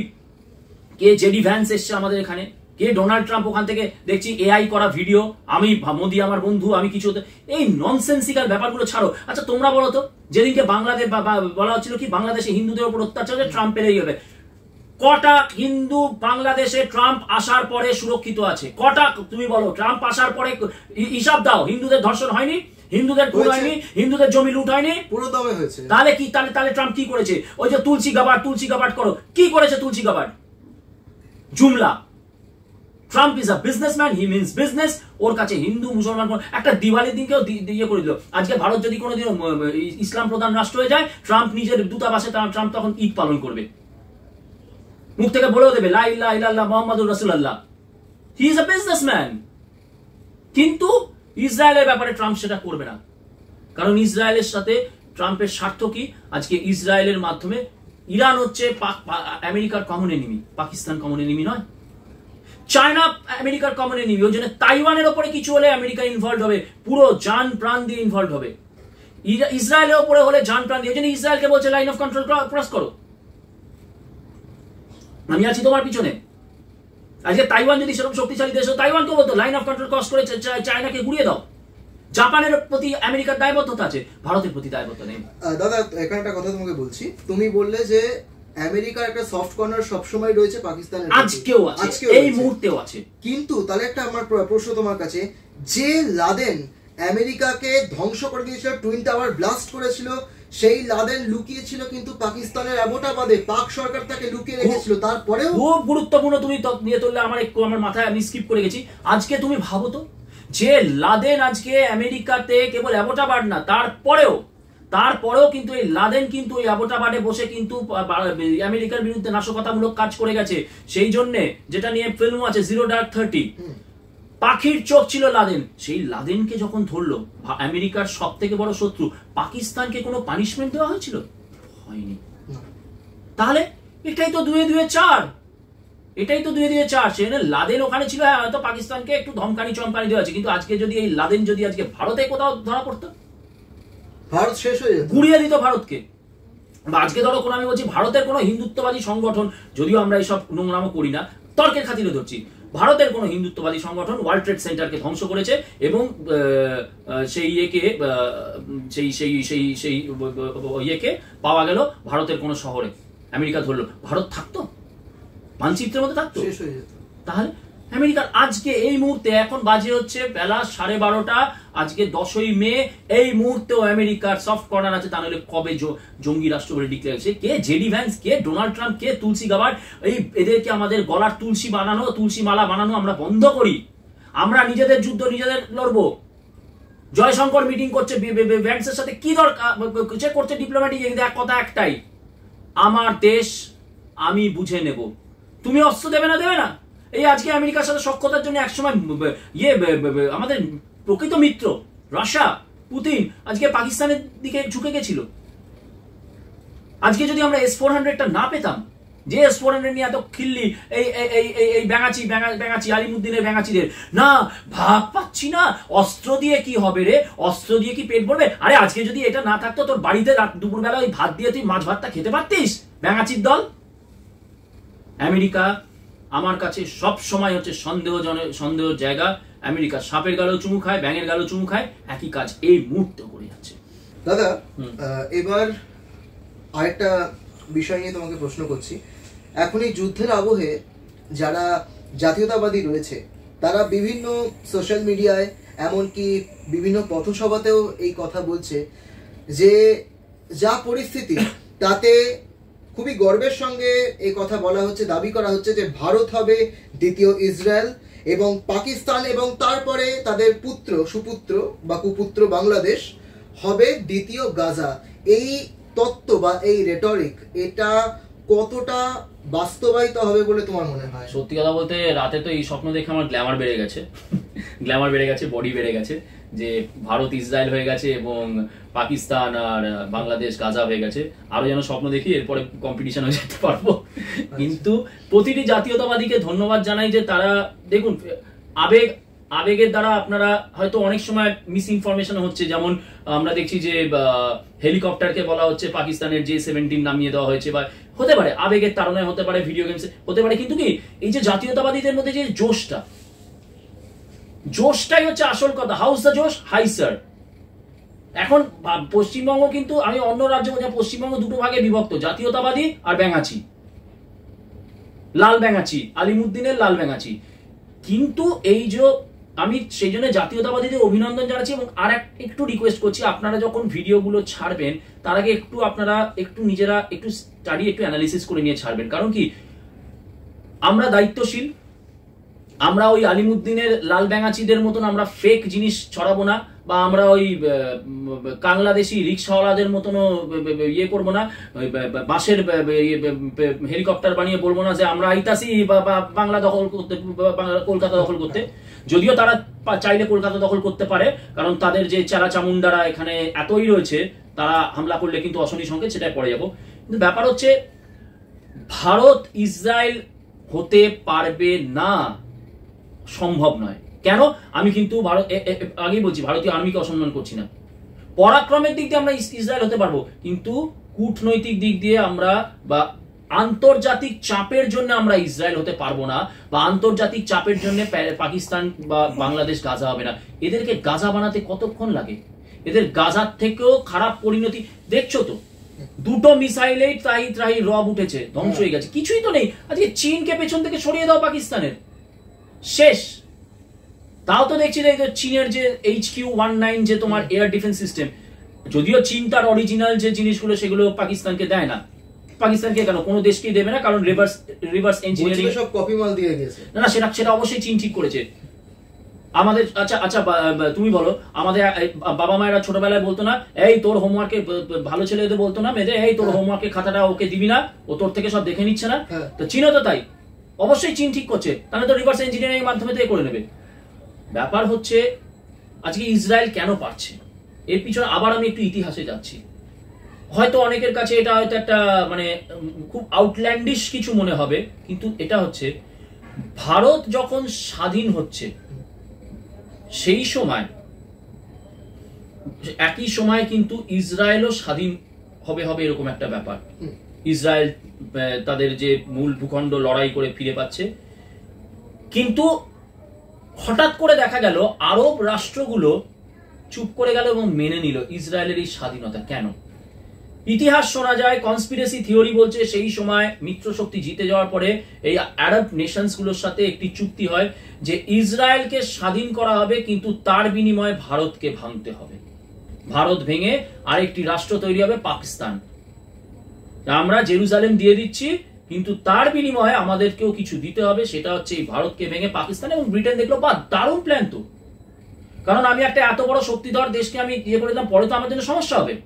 Speaker 2: কে জেডি ভ্যান্স এসছে আমাদের এখানে, কে ডোনাল্ড ট্রাম্প ওখান থেকে দেখছি এআই করা ভিডিও, আমি মোদি আমার বন্ধু, আমি কিছু, এই ননসেন্সিক্যাল ব্যাপারগুলো ছাড়ো। আচ্ছা তোমরা বলো তো, যেদিনকে বাংলাদেশ বলা হচ্ছিল কি বাংলাদেশে হিন্দুদের উপর অত্যাচার ট্রাম্প পেলেই হবে, কটা হিন্দু বাংলাদেশে ট্রাম্প আসার পরে সুরক্ষিত আছে? কটা তুমি বলো, ট্রাম্প আসার পরে হিসাব দাও, হিন্দুদের ধর্ষণ হয়নি, হিন্দুদের খুন হয়নি, হিন্দুদের জমি লুট হয়নি?
Speaker 1: পুরো দমে হয়েছে।
Speaker 2: তাহলে কি, তাহলে ট্রাম্প কি করেছে? ওই যে তুলসী গাবাট করো, কি করেছে তুলসী গাবাট? জুমলা। Trump is a businessman, he means business. ওর কাছে হিন্দু মুসলমান, একটা দিওয়ালির দিনকেও ইয়ে করে দিল। আজকে ভারত যদি কোনোদিন ইসলাম প্রধান রাষ্ট্র হয়ে যায়, ট্রাম্প নিজের দূতাবাসে ট্রাম্প তখন ঈদ পালন করবে, মুখ থেকে বলেও দেবে লা ইলাহা ইল্লাল্লাহ মুহাম্মাদুর রাসূলুল্লাহ। He is a businessman. কিন্তু ইসরায়েলের ব্যাপারে ট্রাম্প সেটা করবে না, কারণ ইসরায়েলের সাথে ট্রাম্পের স্বার্থ কি? আজকে ইসরায়েলের মাধ্যমে ইরান হচ্ছে আমেরিকার common enemy, Pakistan common enemy নয়। চায়না আমেরিকার কমন এনিমি। ওই জন্য তাইওয়ানের ওপরে কিছু হলে আমেরিকা ইনভলভ হবে, পুরো জান প্রাণ দিয়ে ইনভলভ হবে। ইসরায়েলের ওপরে হলে জান প্রাণ দিয়ে, ওই জন্য ইসরায়েলকে বলছে লাইন অফ কন্ট্রোল ক্রস করো, আমি আছি তোমার পিছনে। আজকে তাইওয়ান যদি সেরকম শক্তিশালী দেশ হতো, তাইওয়ানকে বলতো লাইন অফ কন্ট্রোল ক্রস করে চায়নাকে গুড়িয়ে দাও। জাপানের প্রতি আমেরিকার দায়বদ্ধতা আছে, ভারতের প্রতি দায়বদ্ধতা নেই।
Speaker 1: দাদা এখানে একটা কথা তোমাকে বলছি, তুমি বললে যে আমেরিকার একটা সফট কর্নার সবসময় রয়েছে পাকিস্তানের,
Speaker 2: আজকেও আছে, এই মুহূর্তেও আছে।
Speaker 1: কিন্তু তাহলে একটা আমার প্রশ্ন তোমার কাছে, যে লাদেন আমেরিকাকে ধ্বংস করে দিয়েছিল, টুইন টাওয়ার ব্লাস্ট করেছিল, সেই লাদেন লুকিয়েছিল কিন্তু পাকিস্তানের অ্যাবোটাবাদে, পাক সরকার তাকে লুকিয়ে রেখেছিল। তারপরেও
Speaker 2: খুব গুরুত্বপূর্ণ তুমি নিয়ে তুললে, আমার মাথায় আমি স্কিপ করে গেছি। আজকে তুমি ভাবো তো, যে লাদেন আজকে আমেরিকাতে কেবল অ্যাবোটাবাদ না, তারপরেও কিন্তু এই লাদেন কিন্তু ওই অ্যাবোটাবাদে বসে কিন্তু আমেরিকার বিরুদ্ধে নাশকতামূলক কাজ করে গেছে। সেই জন্য যেটা নিয়ে ফিল্ম আছে জিরো ডার্ক 30, পাখির চোখ ছিল লাদেন। সেই লাদেনকে যখন ধরলো আমেরিকার সব থেকে বড় শত্রু, পাকিস্তানকে কোনো পানিশমেন্ট দেওয়া হয়েছিল? হয়নি। তাহলে এটাই তো 2 2 4, এটাই তো 2 2 4। সেখানে লাদেন ওখানে ছিল, হ্যাঁ হয়তো পাকিস্তানকে একটু ধমকানি চমকানি দেওয়া আছে, কিন্তু আজকে যদি এই লাদেন যদি আজকে ভারতে কোথাও ধরা পড়তো, ভারত শেষ হয়ে যেত, গুড়িয়ে দিত ভারতকে। আজকে ধরো কোনো, আমি বলছি ভারতের কোনো হিন্দুত্ববাদী সংগঠন, যদিও আমরা এইসব নোংরামো করি না, তর্কের খাতিরে ধরছি, ভারতের কোনো হিন্দুত্ববাদী সংগঠন ওয়ার্ল্ড ট্রেড সেন্টারকে ধ্বংস করেছে এবং সেই ইয়েকে পাওয়া গেল ভারতের কোনো শহরে, আমেরিকা ধরলো, ভারত থাকতো, মানচিত্রের মধ্যে থাকতো?
Speaker 1: শেষ হয়ে যেত।
Speaker 2: তাহলে আমেরিকার আজকে এই মুহূর্তে, এখন বাজে হচ্ছে বেলা 12:30, আজকে 10ই মে, এই মুহূর্তেও আমেরিকার সফট কর্নার আছে। তাহলে কবে জঙ্গি রাষ্ট্র বলে ডিক্লেয়ার হয়েছে? কে জেডি ভ্যান্স, কে ডোনাল্ড ট্রাম্প, কে তুলসী গাবার্ড? এদেরকে আমাদের গলার তুলসী মালা বানানো আমরা বন্ধ করি। আমরা নিজেদের যুদ্ধ নিজেদের লড়বো। জয়শঙ্কর মিটিং করছে ভ্যান্সের সাথে, কি দরকার সে করছে ডিপ্লোম্যাটিক, এক কথা একটাই, আমার দেশ আমি বুঝে নেব, তুমি অস্ত্র দেবে না। এই আজকে আমেরিকার সাথে সখ্যতার জন্য একসময় আমাদের প্রকৃত মিত্র রাশিয়া, পুতিন আজকে পাকিস্তানের দিকে ঝুঁকে গেছিল। আজকে যদি আমরা S-400টা না পেতাম, যে S-400 নিয়ে এত খিল্লি, এই ব্যাঙাচি আলিমুদ্দিনের ব্যাঙাচিদের, না ভাগ পাচ্ছি না, অস্ত্র দিয়ে কি হবে রে, অস্ত্র দিয়ে কি পেট ভরবে? আরে আজকে যদি এটা না থাকতো, তোর বাড়িতে দুপুরবেলা ওই ভাত দিয়ে তুই মাছ ভাতটা খেতে পারতিস, ব্যাঙাচির দল। আমেরিকা আমার কাছে সব সময় হচ্ছে সন্দেহ জায়গা। আমেরিকা সাপের গালেও চুমু খায়, ব্যাঙের গালেও চুমু খায়, একই কাজ এই মুহূর্তে করে যাচ্ছে।
Speaker 1: দাদা এবার আরেকটা বিষয় নিয়ে তোমাকে প্রশ্ন করছি। এখন এই যুদ্ধের আবহে যারা জাতীয়তাবাদী রয়েছে, তারা বিভিন্ন সোশ্যাল মিডিয়ায় এমনকি বিভিন্ন পথসভাতেও এই কথা বলছে যে যা পরিস্থিতি তাতে খুবই গর্বের সঙ্গে এই কথা বলা হচ্ছে, দাবি করা হচ্ছে যে ভারত হবে দ্বিতীয় ইসরায়েল এবং পাকিস্তান এবং তারপরে তাদের পুত্র সুপুত্র বা কুপুত্র বাংলাদেশ হবে দ্বিতীয় গাজা। এই তত্ত্ব বা এই রেটরিক এটা কতটা বাস্তবায়িত হবে বলে তোমার মনে হয়?
Speaker 2: সত্যি কথা বলতে রাতে তো এই স্বপ্ন দেখে আমার গ্ল্যামার বেড়ে গেছে, গ্ল্যামার বেড়ে গেছে, বডি বেড়ে গেছে, যে ভারত ইসরায়েল হয়ে গেছে এবং পাকিস্তান আর বাংলাদেশ গাজা হয়ে গেছে। আরো যেন স্বপ্ন দেখি এরপরে কম্পিটিশনে যেতে পারবো। কিন্তু প্রতিটি জাতীয়তাবাদীকে ধন্যবাদ জানাই যে তারা দেখুন আবেগের দ্বারা আপনারা হয়তো অনেক সময় মিস ইনফরমেশন হচ্ছে, যেমন আমরা দেখছি যে হেলিকপ্টারকে বলা হচ্ছে পাকিস্তানের J-17 নামিয়ে দেওয়া হয়েছে, বা হতে পারে আবেগের তাড়নায়, হতে পারে ভিডিও গেমস হতে পারে, কিন্তু কি এই যে জাতীয়তাবাদীদের মধ্যে যে জোশটাই হচ্ছে আসল কথা। হাউস দ্য জোশ, হাই স্যার। এখন পশ্চিমবঙ্গ কিন্তু, আমি অন্য রাজ্য বলছি, পশ্চিমবঙ্গ দুটো ভাগে বিভক্ত, জাতীয়তাবাদী আর ব্যাঙাচি, লাল ব্যাঙাচি, আলিমুদ্দিনের লাল ব্যাঙাচি। কিন্তু এই যে আমি সেই জন্য জাতীয়তাবাদীদের অভিনন্দন জানাচ্ছি এবং আর একটু রিকোয়েস্ট করছি, আপনারা যখন ভিডিওগুলো ছাড়বেন তার আগে আপনারা একটু নিজেরা একটু স্টাডি, একটু অ্যানালিসিস করে নিয়ে ছাড়বেন। কারণ কি আমরা দায়িত্বশীল, আমরা ওই আলিমুদ্দিনের লাল ব্যাঙাচিদের মতন আমরা ফেক জিনিস ছড়াবো না, বা আমরা ওই বাংলাদেশি রিক্সাওয়ালাদের মতনও ইয়ে করবো না, বাসের হেলিকপ্টার বানিয়ে বলবো না যে আমরা আইতাছি বাংলা দখল করতে, কলকাতা দখল করতে। যদিও তারা চাইলে কলকাতা দখল করতে পারে, কারণ তাদের যে চেরা চামুন্ডারা এখানে এতই রয়েছে, তারা হামলা করলে কিন্তু অশনি সংকেত, সেটাই পড়ে যাবো। কিন্তু ব্যাপার হচ্ছে ভারত ইসরায়েল হতে পারবে না, সম্ভব নয়। কেন? আমি কিন্তু আগেই বলছি, ভারতীয় আর্মিকে অসম্মান করছি না। পরাক্রমের দিক দিয়ে আমরা ইসরায়েল হতে পারবো, কিন্তু কূটনৈতিক দিক দিয়ে আমরা বা আন্তর্জাতিক চাপের জন্য আমরা ইসরায়েল হতে পারবো না, বা আন্তর্জাতিক চাপের জন্য পাকিস্তান বা বাংলাদেশ গাজা হবে না। এদেরকে গাজা বানাতে কতক্ষণ লাগে? এদের গাজার থেকেও খারাপ পরিণতি দেখছো তো, দুটো মিসাইলেই ত্রাহি ত্রাহি রব উঠেছে, ধ্বংস হয়ে গেছে, কিছুই তো নেই। আজকে চীনকে পেছন থেকে সরিয়ে দাও পাকিস্তানের, শেষ। তাও তো দেখছি যে চীনের যে HQ-19 যে তোমার এয়ার ডিফেন্স সিস্টেম, যদিও চীন তার অরিজিনাল যে জিনিসগুলো সেগুলো পাকিস্তানকে দেয় না। পাকিস্তানকে কেন, কোনো দেশকেই দেবে না, কারণ রিভার্স ইঞ্জিনিয়ারিং
Speaker 1: সব কপি মাল দিয়ে গেছে।
Speaker 2: না, সেটা অবশ্যই চীন ঠিক করেছে। আমাদের আচ্ছা তুমি বলো, আমাদের বাবা মায়েরা ছোটবেলায় বলতো না, এই তোর হোমওয়ার্কে, ভালো ছেলেদের বলতো না মেয়েদের, এই তোর হোমওয়ার্কের খাতাটা ওকে দিবি না, ও তোর থেকে সব দেখে নিচ্ছে না। তো চীনও তো তাই, অবশ্যই চীন ঠিক করছে, তাহলে তো রিভার্স ইঞ্জিনিয়ারিং এর মাধ্যমে করে নেবে। ব্যাপার হচ্ছে আজকে ইসরায়েল কেন পারছে, এর পিছনে আবার আমি একটু ইতিহাসে যাচ্ছি। হয়তো অনেকের কাছে এটা হয়তো একটা মানে খুব আউটল্যান্ডিশ কিছু মনে হবে, কিন্তু এটা হচ্ছে ভারত যখন স্বাধীন হচ্ছে সেই সময়, একই সময় কিন্তু ইসরায়েলও স্বাধীন হবে এরকম একটা ব্যাপার। ইসরায়েল তাদের যে মূল ভূখণ্ড লড়াই করে ফিরে পাচ্ছে, কিন্তু হঠাৎ করে দেখা গেল আরব রাষ্ট্রগুলো চুপ করে গেল এবং মেনে নিল ইসরায়েলের এই স্বাধীনতা। কেন? ইতিহাস শোনা যায়, কনস্পিরেসি থিওরি বলছে সেই সময় মিত্র শক্তি জিতে যাওয়ার পরে এই আরব নেশনস গুলোর সাথে একটি চুক্তি হয় যে ইসরায়েলকে স্বাধীন করা হবে, কিন্তু তার বিনিময়ে ভারতকে ভাঙতে হবে। ভারত ভেঙে আরেকটি রাষ্ট্র তৈরি হবে পাকিস্তান। আমরা জেরুজালেম দিয়ে দিচ্ছি, কিন্তু তার বিনিময়ে আমাদেরকেও কিছু দিতে হবে, সেটা হচ্ছে এই ভারতকে ভেঙে পাকিস্তান। এবং ব্রিটেন দেখলো, বা দারুণ প্ল্যান তো, কারণ আমি একটা এত বড় শক্তিধর দেশকে আমি ইয়ে করে দিলাম, পরে তো আমার জন্য সমস্যা হবে।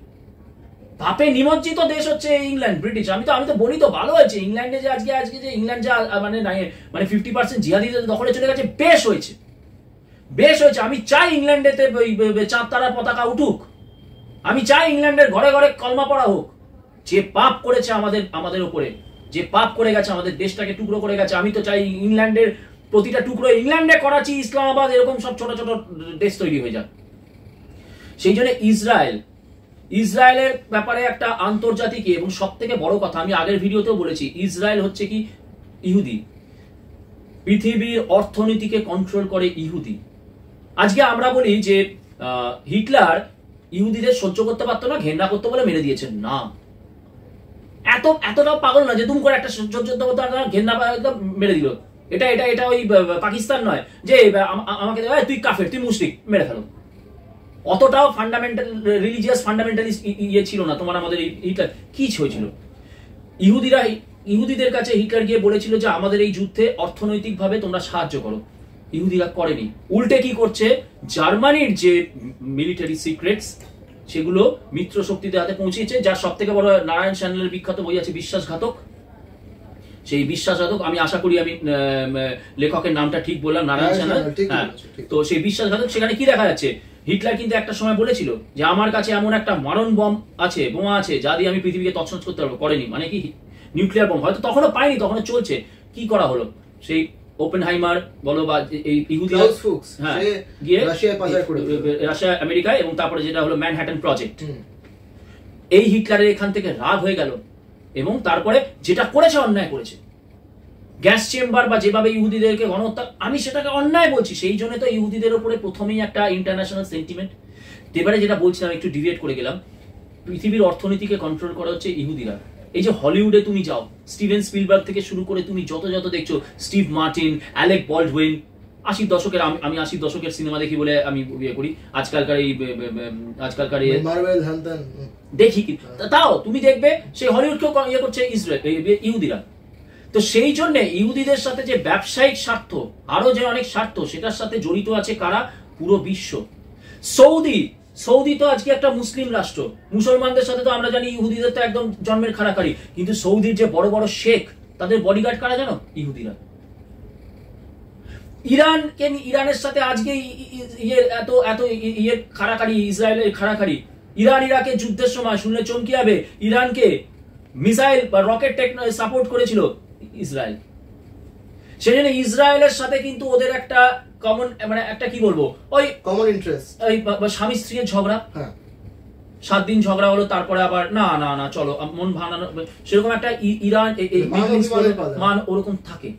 Speaker 2: পাপে নিমজ্জিত দেশ হচ্ছে ইংল্যান্ড, ব্রিটিশ। আমি তো বলি তো ভালো হয়েছে ইংল্যান্ডে যে আজকে যে ইংল্যান্ড যা মানে 50% জিহাদিদের দখলে চলে গেছে, বেশ হয়েছে। আমি চাই ইংল্যান্ডেতে চাঁদ তারার পতাকা উঠুক, আমি চাই ইংল্যান্ডের ঘরে ঘরে কলমা পড়া হোক। যে পাপ করেছে আমাদের উপরে, যে পাপ করে গেছে, আমাদের দেশটাকে টুকরো করে গেছে, আমি তো চাই ইংল্যান্ডের প্রতিটা টুকরো, ইংল্যান্ডে করাচি, ইসলামাবাদ, এরকম সব ছোট ছোট দেশ তৈরি হয়ে যাক। সেই জন্য ইসরায়েলের ব্যাপারে একটা আন্তর্জাতিক, এবং সব থেকে বড় কথা, আমি আগের ভিডিওতেও বলেছি, ইসরায়েল হচ্ছে কি ইহুদি, পৃথিবীর অর্থনীতিকে কন্ট্রোল করে ইহুদি। আজকে আমরা বলি যে হিটলার ইহুদিদের সহ্য করতে পারতো না, ঘেন্না করতে বলে মেরে দিয়েছেন। না, এতটাও পাগল না যে তুমি করে একটা সহ্য করতে পারতো না, ঘেন্না একদম মেরে দিল। এটা এটা এটা ওই পাকিস্তান নয় যে আমাকে তুই কাফের, তুই মুশরিক, মেরে ফেলো। অতটাও ফান্ডামেন্টাল রিলিজিয়াস ফান্ডামেন্টালিস্ট ইয়ে ছিল না তোমার আমাদের হিটলার। কি হয়েছিল? ইহুদিদের কাছে হিটলার গিয়ে বলেছিল যে আমাদের এই যুদ্ধে অর্থনৈতিকভাবে তোমরা সাহায্য করো। ইহুদিরা করেনি, উল্টে কি করছে, জার্মানির যে মিলিটারি সিক্রেটস সেগুলো মিত্র শক্তিদের হাতে পৌঁছেছে। যার সব থেকে বড় নারায়ণ স্যান্ডেলের বিখ্যাত বই আছে বিশ্বাসঘাতক। সেই বিশ্বাসঘাতক, আমি আশা করি আমি লেখকের নামটা ঠিক বললাম, নারায়ণ স্যান্ডেল। হ্যাঁ, তো সেই বিশ্বাসঘাতক, সেখানে কি দেখা যাচ্ছে, হিটলার কিন্তু একটা সময় বলেছিল যে আমার কাছে এমন একটা মারণ বোমা আছে যা দিয়ে আমি পৃথিবীকে তছনছ করতে পারবো। করেনি, মানে কি নিউক্লিয়ার বোম, হয়তো তখনও পাইনি, তখনও চলছে। কি করা হলো, সেই ওপেনহাইমার বলো বা এই ইহুদিরা গিয়ে রাশিয়া আমেরিকায়, এবং তারপরে যেটা হলো ম্যানহাটন প্রজেক্ট। এই হিটলারের এখান থেকে রাগ হয়ে গেল এবং তারপরে যেটা করেছে অন্যায় করেছে, গ্যাস চেম্বার বা যেভাবে ইহুদিদেরকে গণহত্যা, আমি সেটাকে অন্যায় বলছি। সেই জন্য তো ইহুদিদের উপরে প্রথমেই একটা ইন্টারন্যাশনাল সেন্টিমেন্ট। এবারে যেটা বলছিলাম, একটু ডিভিয়েট করে গেলাম, পৃথিবীর অর্থনীতিকে কন্ট্রোল করা হচ্ছে ইহুদিরা। এই যে হলিউডে তুমি যাও, স্টিভেন স্পিলবার্গ থেকে শুরু করে তুমি যত দেখছো, স্টিভ মার্টিন, অ্যালেক বল্ডউইন, 80 দশকের, আমি 80 দশকের সিনেমা দেখি বলে আমি ইয়ে করি, আজকালকার দেখি কি, তাও তুমি দেখবে সেই হলিউডকেও ইয়ে করছে ইহুদিরা। তো সেই জন্য ইহুদিদের সাথে যে ব্যবসায়িক স্বার্থ, আরো যে অনেক স্বার্থ, সেটার সাথে জড়িত আছে কারা, পুরো বিশ্ব। সৌদি তো আজকে একটা মুসলিম রাষ্ট্র, মুসলমানদের সাথে তো আমরা জানি ইহুদিদের তো একদম জন্মের খাড়াখাড়ি, কিন্তু সৌদির যে বড় বড় শেখ, তাদের বডিগার্ড কারা জানো, ইহুদিরা। ইরানের সাথে আজকে এত ইয়ের খাড়াখাড়ি, ইসরায়েলের খাড়াখাড়ি। ইরান ইরাকের যুদ্ধের সময় শুনলে চমকে যাবে, ইরানকে মিসাইল বা রকেট সাপোর্ট করেছিল ইসরায়েল। সেই জন্য ইসরায়েলের সাথে কিন্তু ওদের একটা কমন, মানে একটা কি বলবো, ওই
Speaker 1: কমন ইন্টারেস্ট, ওই
Speaker 2: স্বামী স্ত্রীর ঝগড়া। 7 দিন ঝগড়া হলো, তারপরে আবার না চলো মন ভাঙানো, সেরকম একটা ইরান মান ওরকম থাকে।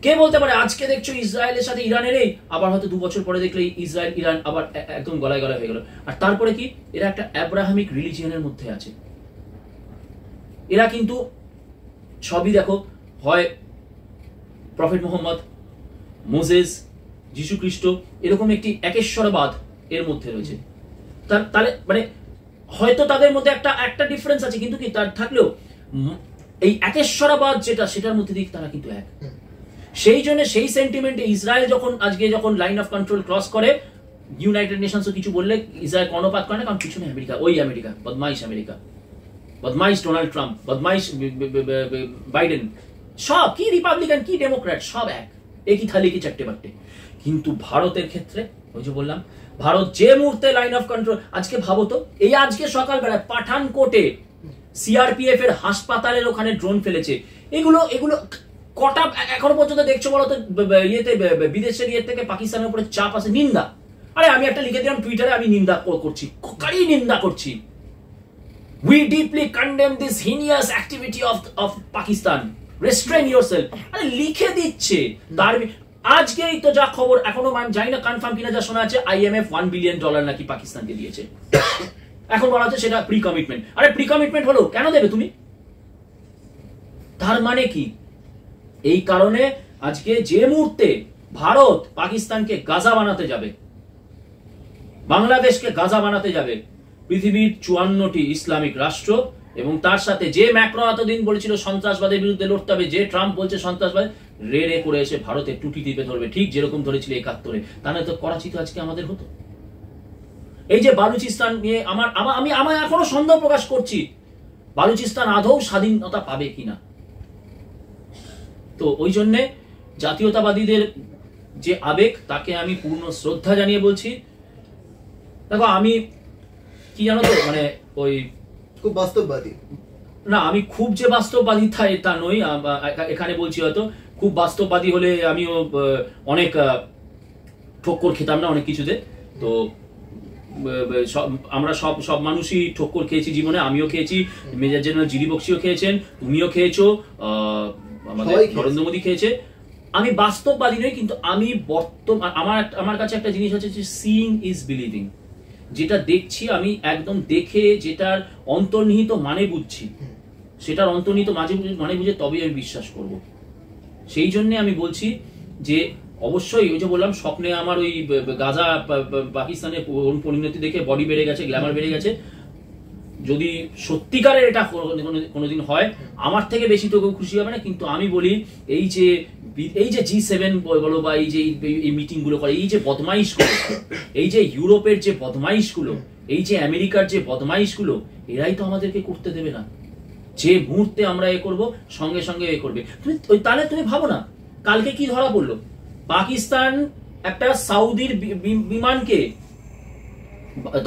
Speaker 2: কে বলতে পারে আজকে দেখছো ইসরায়েলের সাথে ইরানের এই, আবার হয়তো 2 বছর পরে দেখলে ইসরায়েল ইরান আবার একদম গলায় হয়ে গেল। আর তারপরে কি, এরা একটা অ্যাব্রাহামিক রিলিজিয়নের মধ্যে আছে। এরা কিন্তু সবই দেখো, হয় প্রফেট মোহাম্মদ, মোজেস, যিশু খ্রিস্ট, এরকম একটি একেশ্বরবাদ এর মধ্যে রয়েছে। তাহলে মানে হয়তো তাদের মধ্যে একটা ডিফারেন্স আছে, কিন্তু কি তার থাকলেও এই একেশ্বরবাদ যেটা, সেটার মধ্যে দিক তারা কিন্তু এক। সেই জন্য সেই সেন্টিমেন্টে ইসরায়েল যখন লাইন অফ কন্ট্রোল ক্রস করে, ইউনাইটেড নেশনসও কিছু বললে ইসরায়েল কর্ণপাত করে না, কারণ পিছনে আমেরিকা, ওই আমেরিকা, বদমাইশ ডোনাল্ড ট্রাম্প, বদমাইশ বাইডেন, সব কি রিপাবলিকান কি ডেমোক্র্যাট, সব একই থালি কি চারটে বাট্টে। কিন্তু ভারতের ক্ষেত্রে ওই যে বললাম, ভারত যে মুহূর্তে লাইন অফ কন্ট্রোল, আজকে ভাবো তো, এই আজকে সকালবেলায় পাঠানকোটে সিআরপিএফ এর হাসপাতালের ওখানে ড্রোন ফেলেছে। এগুলো কটা এখনো পর্যন্ত দেখছো বলো তো, ইয়েতে বিদেশের ইয়ে থেকে পাকিস্তানের উপরে চাপ আছে, নিন্দা। আরে আমি একটা লিখে দিলাম টুইটারে, আমি নিন্দা করছি, কারি নিন্দা করছি, we deeply condemn this heinous activity of Pakistan, restrain yourself। আরে লিখে দিচ্ছে। তার আজকেই তো যা খবর, এখনো জানি না কনফার্ম কিনা, যা শোনা আছে IMF $1 বিলিয়ন নাকি পাকিস্তানকে দিয়েছে। এখন বলা হচ্ছে সেটা প্রি কমিটমেন্ট। আরে প্রি কমিটমেন্ট হলো, কেন দেবে তুমি? তার মানে কি, এই কারণে আজকে যে মুহূর্তে ভারত পাকিস্তানকে গাজা বানাতে যাবে, বাংলাদেশকে গাজা বানাতে যাবে, পৃথিবীর 54টি ইসলামিক রাষ্ট্র, এবং তার সাথে যে ম্যাক্রন এতদিন বলেছিল সন্ত্রাসবাদের বিরুদ্ধে লড়তে হবে, যে ট্রাম্প বলছে সন্ত্রাসবাদ, রে করে এসে ভারতের টুটি টিপে ধরবে, ঠিক যেরকম ধরেছিল 71-এ। তাহলে তো করাচি তো আজকে আমাদের হতো। এই যে বালুচিস্তান নিয়ে আমি এখনো সন্দেহ প্রকাশ করছি, বালুচিস্তান আদৌ স্বাধীনতা পাবে কিনা। তো ওই জন্যে জাতীয়তাবাদীদের যে আবেগ, তাকে আমি পূর্ণ শ্রদ্ধা জানিয়ে বলছি। দেখো আমি কি জানো তো, মানে ওই
Speaker 1: খুব বাস্তববাদী
Speaker 2: না, আমি খুব যে বাস্তববাদী তা নই, এখানে বলছি হয়তো খুব বাস্তববাদী হলে আমিও অনেক ঠক্কর খেতাম না অনেক কিছুতে। তো আমরা সব মানুষই ঠক্কর খেয়েছি জীবনে, আমিও খেয়েছি, মেজর জেনারেল জিডি বক্সিও খেয়েছেন, তুমিও খেয়েছো, আমাদের নরেন্দ্র মোদী খেয়েছে। আমি বাস্তববাদী নই, কিন্তু আমি আমার কাছে একটা জিনিস হচ্ছে যে সিইং ইজ বিলিভিং। যেটা দেখছি আমি একদম দেখে যেটার অন্তর্নিহিত মানে বুঝছি, সেটার অন্তর্নিহিত মানে বুঝে তবেই আমি বিশ্বাস করব। সেই জন্য আমি বলছি যে অবশ্যই ওই যে বললাম স্বপ্নে আমার ওই গাজা পাকিস্তানের পরিণতি দেখে বডি বেড়ে গেছে, গ্ল্যামার বেড়ে গেছে, যদি সত্যিকারের এটা কোনোদিন হয় আমার থেকে বেশি তো কেউ খুশি হবে না। কিন্তু আমি বলি এই যে G7 বলো বা এই যে এই মিটিং গুলো করে, এই যে বদমাইশ গুলো, এই যে ইউরোপের যে বদমাইশ গুলো, এই যে আমেরিকার যে বদমাইশ গুলো, এরাই তো আমাদেরকে করতে দেবে না। যে মুহূর্তে আমরা এ করব সঙ্গে সঙ্গে এ করবে। তাহলে তুমি ভাবো না কালকে কি ধরা পড়লো, পাকিস্তান একটা সাউদির বিমানকে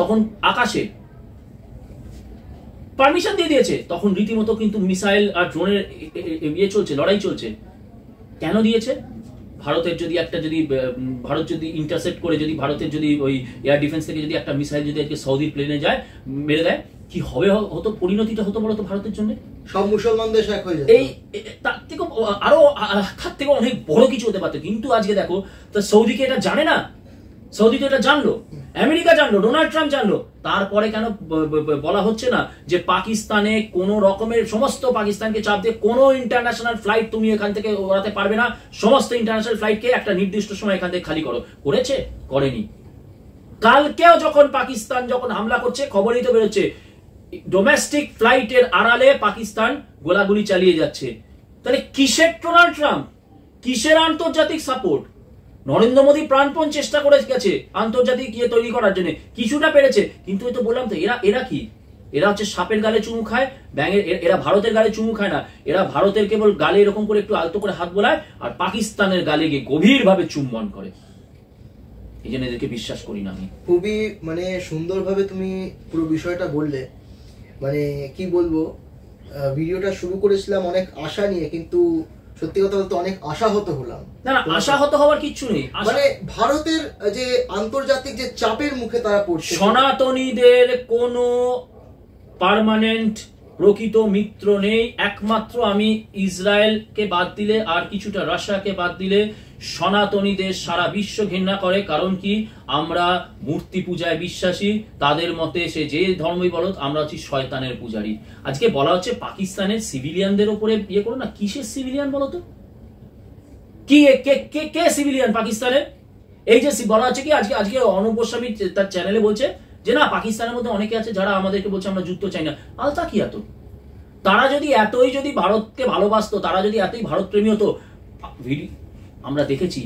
Speaker 2: তখন আকাশে পারমিশন দিয়ে দিয়েছে, তখন রীতিমতো কিন্তু মিসাইল আর ড্রোনের ইয়ে চলছে, লড়াই চলছে। কেন দিয়েছে? ভারতের যদি ভারত যদি ইন্টারসেপ্ট করে, যদি ভারতের যদি ওই এয়ার ডিফেন্স থেকে যদি একটা মিসাইল যদি আজকে সৌদির প্লেনে যায়, মেরে দেয়, কি হবে হতো, পরিণতিটা হতো বলতো ভারতের জন্য?
Speaker 1: সব মুসলমান দেশ এক হয়ে যায়।
Speaker 2: এই তার থেকে অনেক বড় কিছু হতে পারতো। কিন্তু আজকে দেখো তো সৌদিকে এটা জানে না, সৌদি তো এটা জানলো, আমেরিকা জানলো, ডোনাল্ড ট্রাম্প জানলো, তারপরে কেন বলা হচ্ছে না যে পাকিস্তানে কোন রকমের সমস্ত পাকিস্তানকে চাপ দিয়ে কোনো ইন্টারন্যাশনাল ফ্লাইট তুমি এখান থেকে ওড়াতে পারবে না, সমস্ত ইন্টারন্যাশনাল ফ্লাইটকে একটা নির্দিষ্ট সময় এখান থেকে খালি করো। করেছে? করেনি। কালকেও যখন পাকিস্তান যখন হামলা করছে, খবরই তো বেরোচ্ছে ডোমেস্টিক ফ্লাইটের আড়ালে পাকিস্তান গোলাগুলি চালিয়ে যাচ্ছে। তাহলে কিসের ডোনাল্ড ট্রাম্প, কিসের আন্তর্জাতিক সাপোর্ট? নরেন্দ্র মোদী প্রাণপণ চেষ্টা করে গেছে আন্তর্জাতিক ইয়ে তৈরি করার জন্য, কিছুটা পেরেছে। কিন্তু ওই তো বললাম তো, এরা কি, এরা হচ্ছে সাপের গালে চুমু খায়, এরা ভারতের গালে চুমু খায় না, এরা ভারতের কেবল গালে এরকম করে একটু আলতো করে হাত বোলায় আর পাকিস্তানের গালে গিয়ে গভীরভাবে চুম্বন করে। এই জন্য এদেরকে বিশ্বাস করি না আমি।
Speaker 1: খুবই সুন্দরভাবে তুমি পুরো বিষয়টা বললে। কি বলবো, ভিডিওটা শুরু করেছিলাম অনেক আশা নিয়ে, কিন্তু সত্যি কথা বলতে অনেক আশাহত হলাম।
Speaker 2: না, আশাহত হওয়ার কিচ্ছু নেই।
Speaker 1: ভারতের যে আন্তর্জাতিক যে চাপের মুখে তারা পড়ছে,
Speaker 2: সনাতনীদের কোনো পার্মানেন্ট প্রকৃত মিত্র নেই। একমাত্র আমি ইসরায়েলকে বাদ দিলে আর কিছুটা রাশিয়াকে বাদ দিলে সনাতনীদের সারা বিশ্ব ঘৃণা করে। কারণ কি, আমরা মূর্তি পূজায় বিশ্বাসী, তাদের মতে সে যে ধর্মই বলো, আমরা হচ্ছি শয়তানের পূজারী। আজকে বলা হচ্ছে পাকিস্তানের সিভিলিয়ানদের উপরে ইয়ে করো না, কিসের সিভিলিয়ান বলো তো? কি কে সিভিলিয়ান পাকিস্তানের? এই যে বলা হচ্ছে কি, আজকে অর্ণব গোস্বামী তার চ্যানেলে বলছে যে না, পাকিস্তানের মধ্যে অনেকে আছে যারা আমাদেরকে বলছে আমরা যুদ্ধ চাই না। আলতা কি এত? তারা যদি এতই ভারতকে ভালোবাসতো, তারা যদি এতই ভারত প্রেমী হতো, আমরা দেখেছি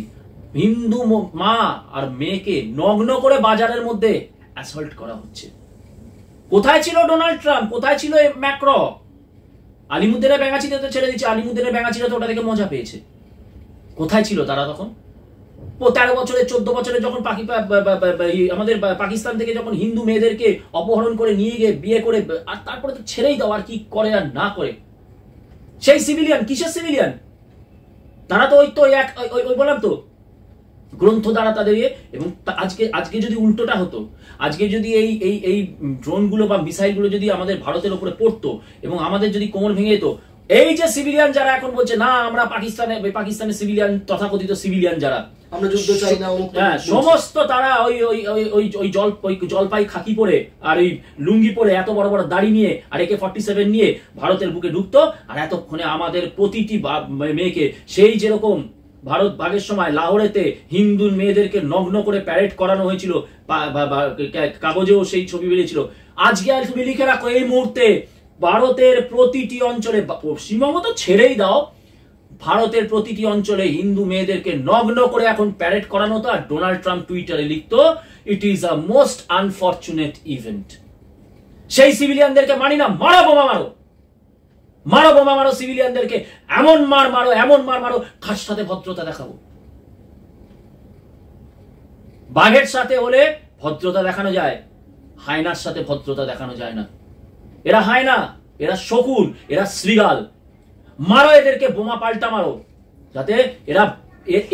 Speaker 2: হিন্দু মা আর মেয়েকে নগ্ন করে বাজারের মধ্যে অ্যাসল্ট করা হচ্ছে। কোথায় ছিল ডোনাল্ড ট্রাম্প? কোথায় ছিল ম্যাক্রো? আলিমুদ্দিনের ব্যাঙাচিতে তো ছেড়ে দিচ্ছে, আলিমুদ্দিনের ব্যাঙাচিরা তো ওটা থেকে মজা পেয়েছে। কোথায় ছিল তারা তখন? 13 বছরে 14 বছরে যখন আমাদের পাকিস্তান থেকে যখন হিন্দু মেয়েদেরকে অপহরণ করে নিয়ে গিয়ে বিয়ে করে, আর তারপরে তো ছেড়েই দাও, আর কি করে আর না করে। সেই সিভিলিয়ান, কিসের সিভিলিয়ান? তারা তো ওই বললাম তো, গ্রন্থ দ্বারা তাদের এবং আজকে যদি উল্টোটা হতো, আজকে যদি এই ড্রোনগুলো বা মিসাইলগুলো যদি আমাদের ভারতের উপরে পড়তো এবং আমাদের যদি কোমর ভেঙে যেত, এই যে সিভিলিয়ান যারা এখন বলছে না আমরা পাকিস্তানের সিভিলিয়ান, তথাকথিত সিভিলিয়ান যারা
Speaker 1: আমরা যুদ্ধ চাই না,
Speaker 2: হ্যাঁ, সমস্ত তারা ওই জলপাই খাকি পরে আর ওই লুঙ্গি পরে এত বড় বড় দাড়ি নিয়ে আর AK-47 নিয়ে ভারতের বুকে ঢুকতো। আর এতক্ষণে আমাদের প্রতিটি মেয়েকে, সেই যেরকম ভারত ভাগের সময় লাহোরেতে হিন্দু মেয়েদেরকে নগ্ন করে প্যারেড করানো হয়েছিল, কাগজেও সেই ছবি বেরিয়েছিল, আজকে আর তুমি লিখে রাখো এই মুহূর্তে ভারতের প্রতিটি অঞ্চলে, পশ্চিমবঙ্গ তো ছেড়েই দাও, ভারতের প্রতিটি অঞ্চলে হিন্দু মেয়েদেরকে নগ্ন করে এখন প্যারেড করানো হতো। আর ডোনাল্ড ট্রাম্প টুইটারে লিখতো, it is a most unfortunate event. সেই সিভিলিয়ানদেরকে মানি না, মারো বোমা মারো, মারো বোমা মারো সিভিলিয়ানদেরকে, এমন মার মারো, কার সাথে ভদ্রতা দেখাবো? বাঘের সাথে হলে ভদ্রতা দেখানো যায়, হায়নার সাথে ভদ্রতা দেখানো যায় না। এরা হায়না, এরা শকুন, এরা শ্রীগাল। মারো এদেরকে, বোমা পাল্টা মারো, যাতে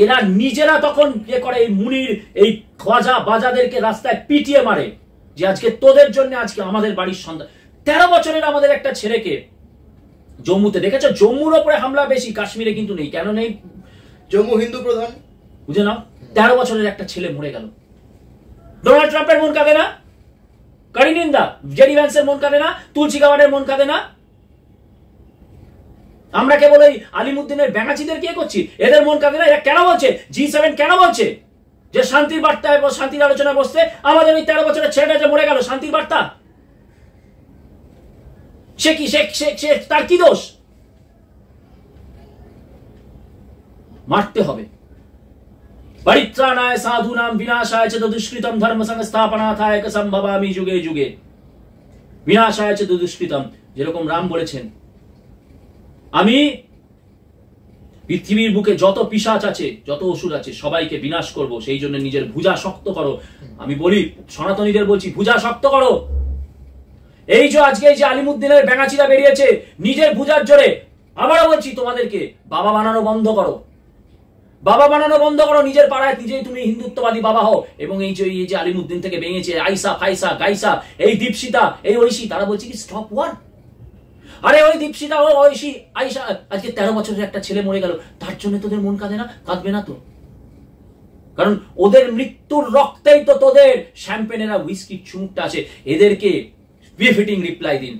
Speaker 2: এরা নিজেরা তখন ইয়ে করে, এই মুনির এই খাজা বাজাদেরকে রাস্তায় পিটিয়ে মারে যে আজকে তোদের জন্য আজকে আমাদের বাড়ির সন্তান। 13 বছরের আমাদের একটা ছেলেকে জম্মুতে দেখেছো, জম্মুর ওপরে হামলা বেশি, কাশ্মীরে কিন্তু নেই। কেন নেই?
Speaker 1: জম্মু হিন্দু প্রধান,
Speaker 2: বুঝে নাও। 13 বছরের একটা ছেলে মরে গেল। ডোনাল্ড ট্রাম্পের মন কাঁদে না? কারিনিন্দা জেডি ভ্যান্সের মন কাঁদে না? তুলসী গাওয়ার্ডের মন কাঁদে না? আমরা কেবল ওই আলিমুদ্দিনের ব্যাঙাচিদের কে করছি? এদের মন কাঁদে না? এরা কেন বলছে G7 কেন বলছে যে শান্তির বার্তায় শান্তির আলোচনায় বসতে? আমাদের ওই 13 বছরের ছেলেটা যে মরে গেল, শান্তির বার্তা, সে কি সে তার কি দোষ? মারতে হবে। পরিত্রাণায় সাধুনাম বিনাশায় চ দুষ্কৃতম ধর্ম সংস্থাপনাথায় সম্ভবামি যুগে যুগে। বিনাশায় চ দুষ্কৃতম, যেরকম রাম বলেছেন, আমি পৃথিবীর বুকে যত পিশাচ আছে, যত অসুর আছে, সবাইকে বিনাশ করব, সেই জন্য নিজের ভুজা শক্ত করো। আমি বলি, সনাতনীদের বলছি, ভুজা শক্ত করো। এই যে আজকে যে আলিমুদ্দিনের ব্যাঙাচিরা বেরিয়েছে নিজের ভুজার জোরে, আবারও বলছি তোমাদেরকে, বাবা বানানো বন্ধ করো, বাবা বানানো বন্ধ করো। নিজের পাড়ায় নিজেই তুমি হিন্দুত্ববাদী বাবা হও। এবং এই যে আলিমুদ্দিন থেকে ভেঙেছে আইসা ফাইসা গাইসা, এই দীপশিতা, এই ঐশী, তারা বলছে কি স্টপ ওয়ার। আরে ওই দীপশিতা, ও ঐশী, আইসা, আজকে 13 বছরের একটা ছেলে মরে গেল, তার জন্য তোদের মন কাঁদে না? কাঁদবে না তো? কারণ ওদের মৃত্যুর রক্তেই তো তোদের শ্যাম্পেনেরা হুইস্কির চুমুকটা আছে। এদেরকে বিফিটিং রিপ্লাই দিন।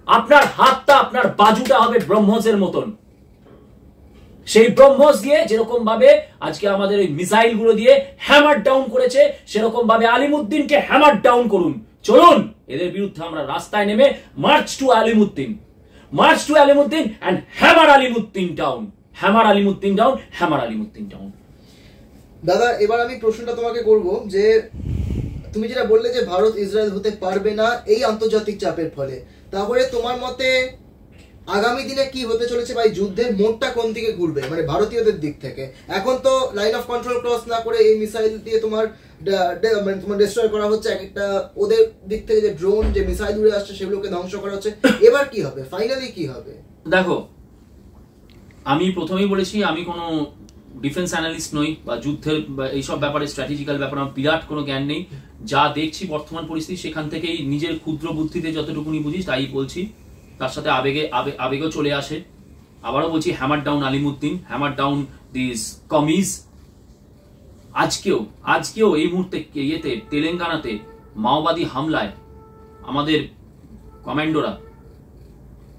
Speaker 2: আপনার হাতটা, আপনার বাজুটা হবে ব্রহ্মসের মতন। সেই ব্রহ্মস দিয়ে যেরকম ভাবে আজকে আমাদের ওই মিসাইল গুলো দিয়ে হ্যামার ডাউন করেছে, সেরকম ভাবে আলিমুদ্দিনকে হ্যামার ডাউন করুন। চলুন এদের বিরুদ্ধে আমরা রাস্তায় নেমে march to Alimuddin, march to Alimuddin and hammer Alimuddin down, hammer Alimuddin down, hammer Alimuddin down.
Speaker 1: দাদা, এবার আমি প্রশ্নটা তোমাকে করব যে তুমি যেটা বললে যে ভারত ইসরায়েল হতে পারবে না এই আন্তর্জাতিক চাপের ফলে, তাহলে তোমার মতে আগামী দিনে কি হতে চলেছে বা এই যুদ্ধের মোড়টা কোন দিকে ঘুরবে, মানে ভারতীয়দের দিক থেকে? এখন তো লাইন অফ কন্ট্রোল ক্রস না করে এই মিসাইল দিয়ে তোমার ডিস্ট্রয় করা হচ্ছে, একটা ওদের দিক থেকে যে ড্রোন, যে মিসাইল উড়ে আসছে সেগুলোকে ধ্বংস করা হচ্ছে। এবার কি হবে, ফাইনালি কি হবে?
Speaker 2: দেখো, আমি প্রথমেই বলেছি আমি কোনো ডিফেন্স অ্যানালিস্ট নই, বা যুদ্ধের এইসব ব্যাপারে স্ট্র্যাটেজিক্যাল ব্যাপারে আমার বিরাট কোনো জ্ঞান নেই। যা দেখছি বর্তমান পরিস্থিতি, সেখান থেকেই নিজের ক্ষুদ্র বুদ্ধিতে যতটুকুনি বুঝি তাই বলছি। তার সাথে আবেগও চলে আসে। আবারও বলছি, hammer down Alimuddin, hammer down this commies. আজকেও এই মুহূর্তে তেলেঙ্গানাতে মাওবাদী হামলায় আমাদের কমান্ডোরা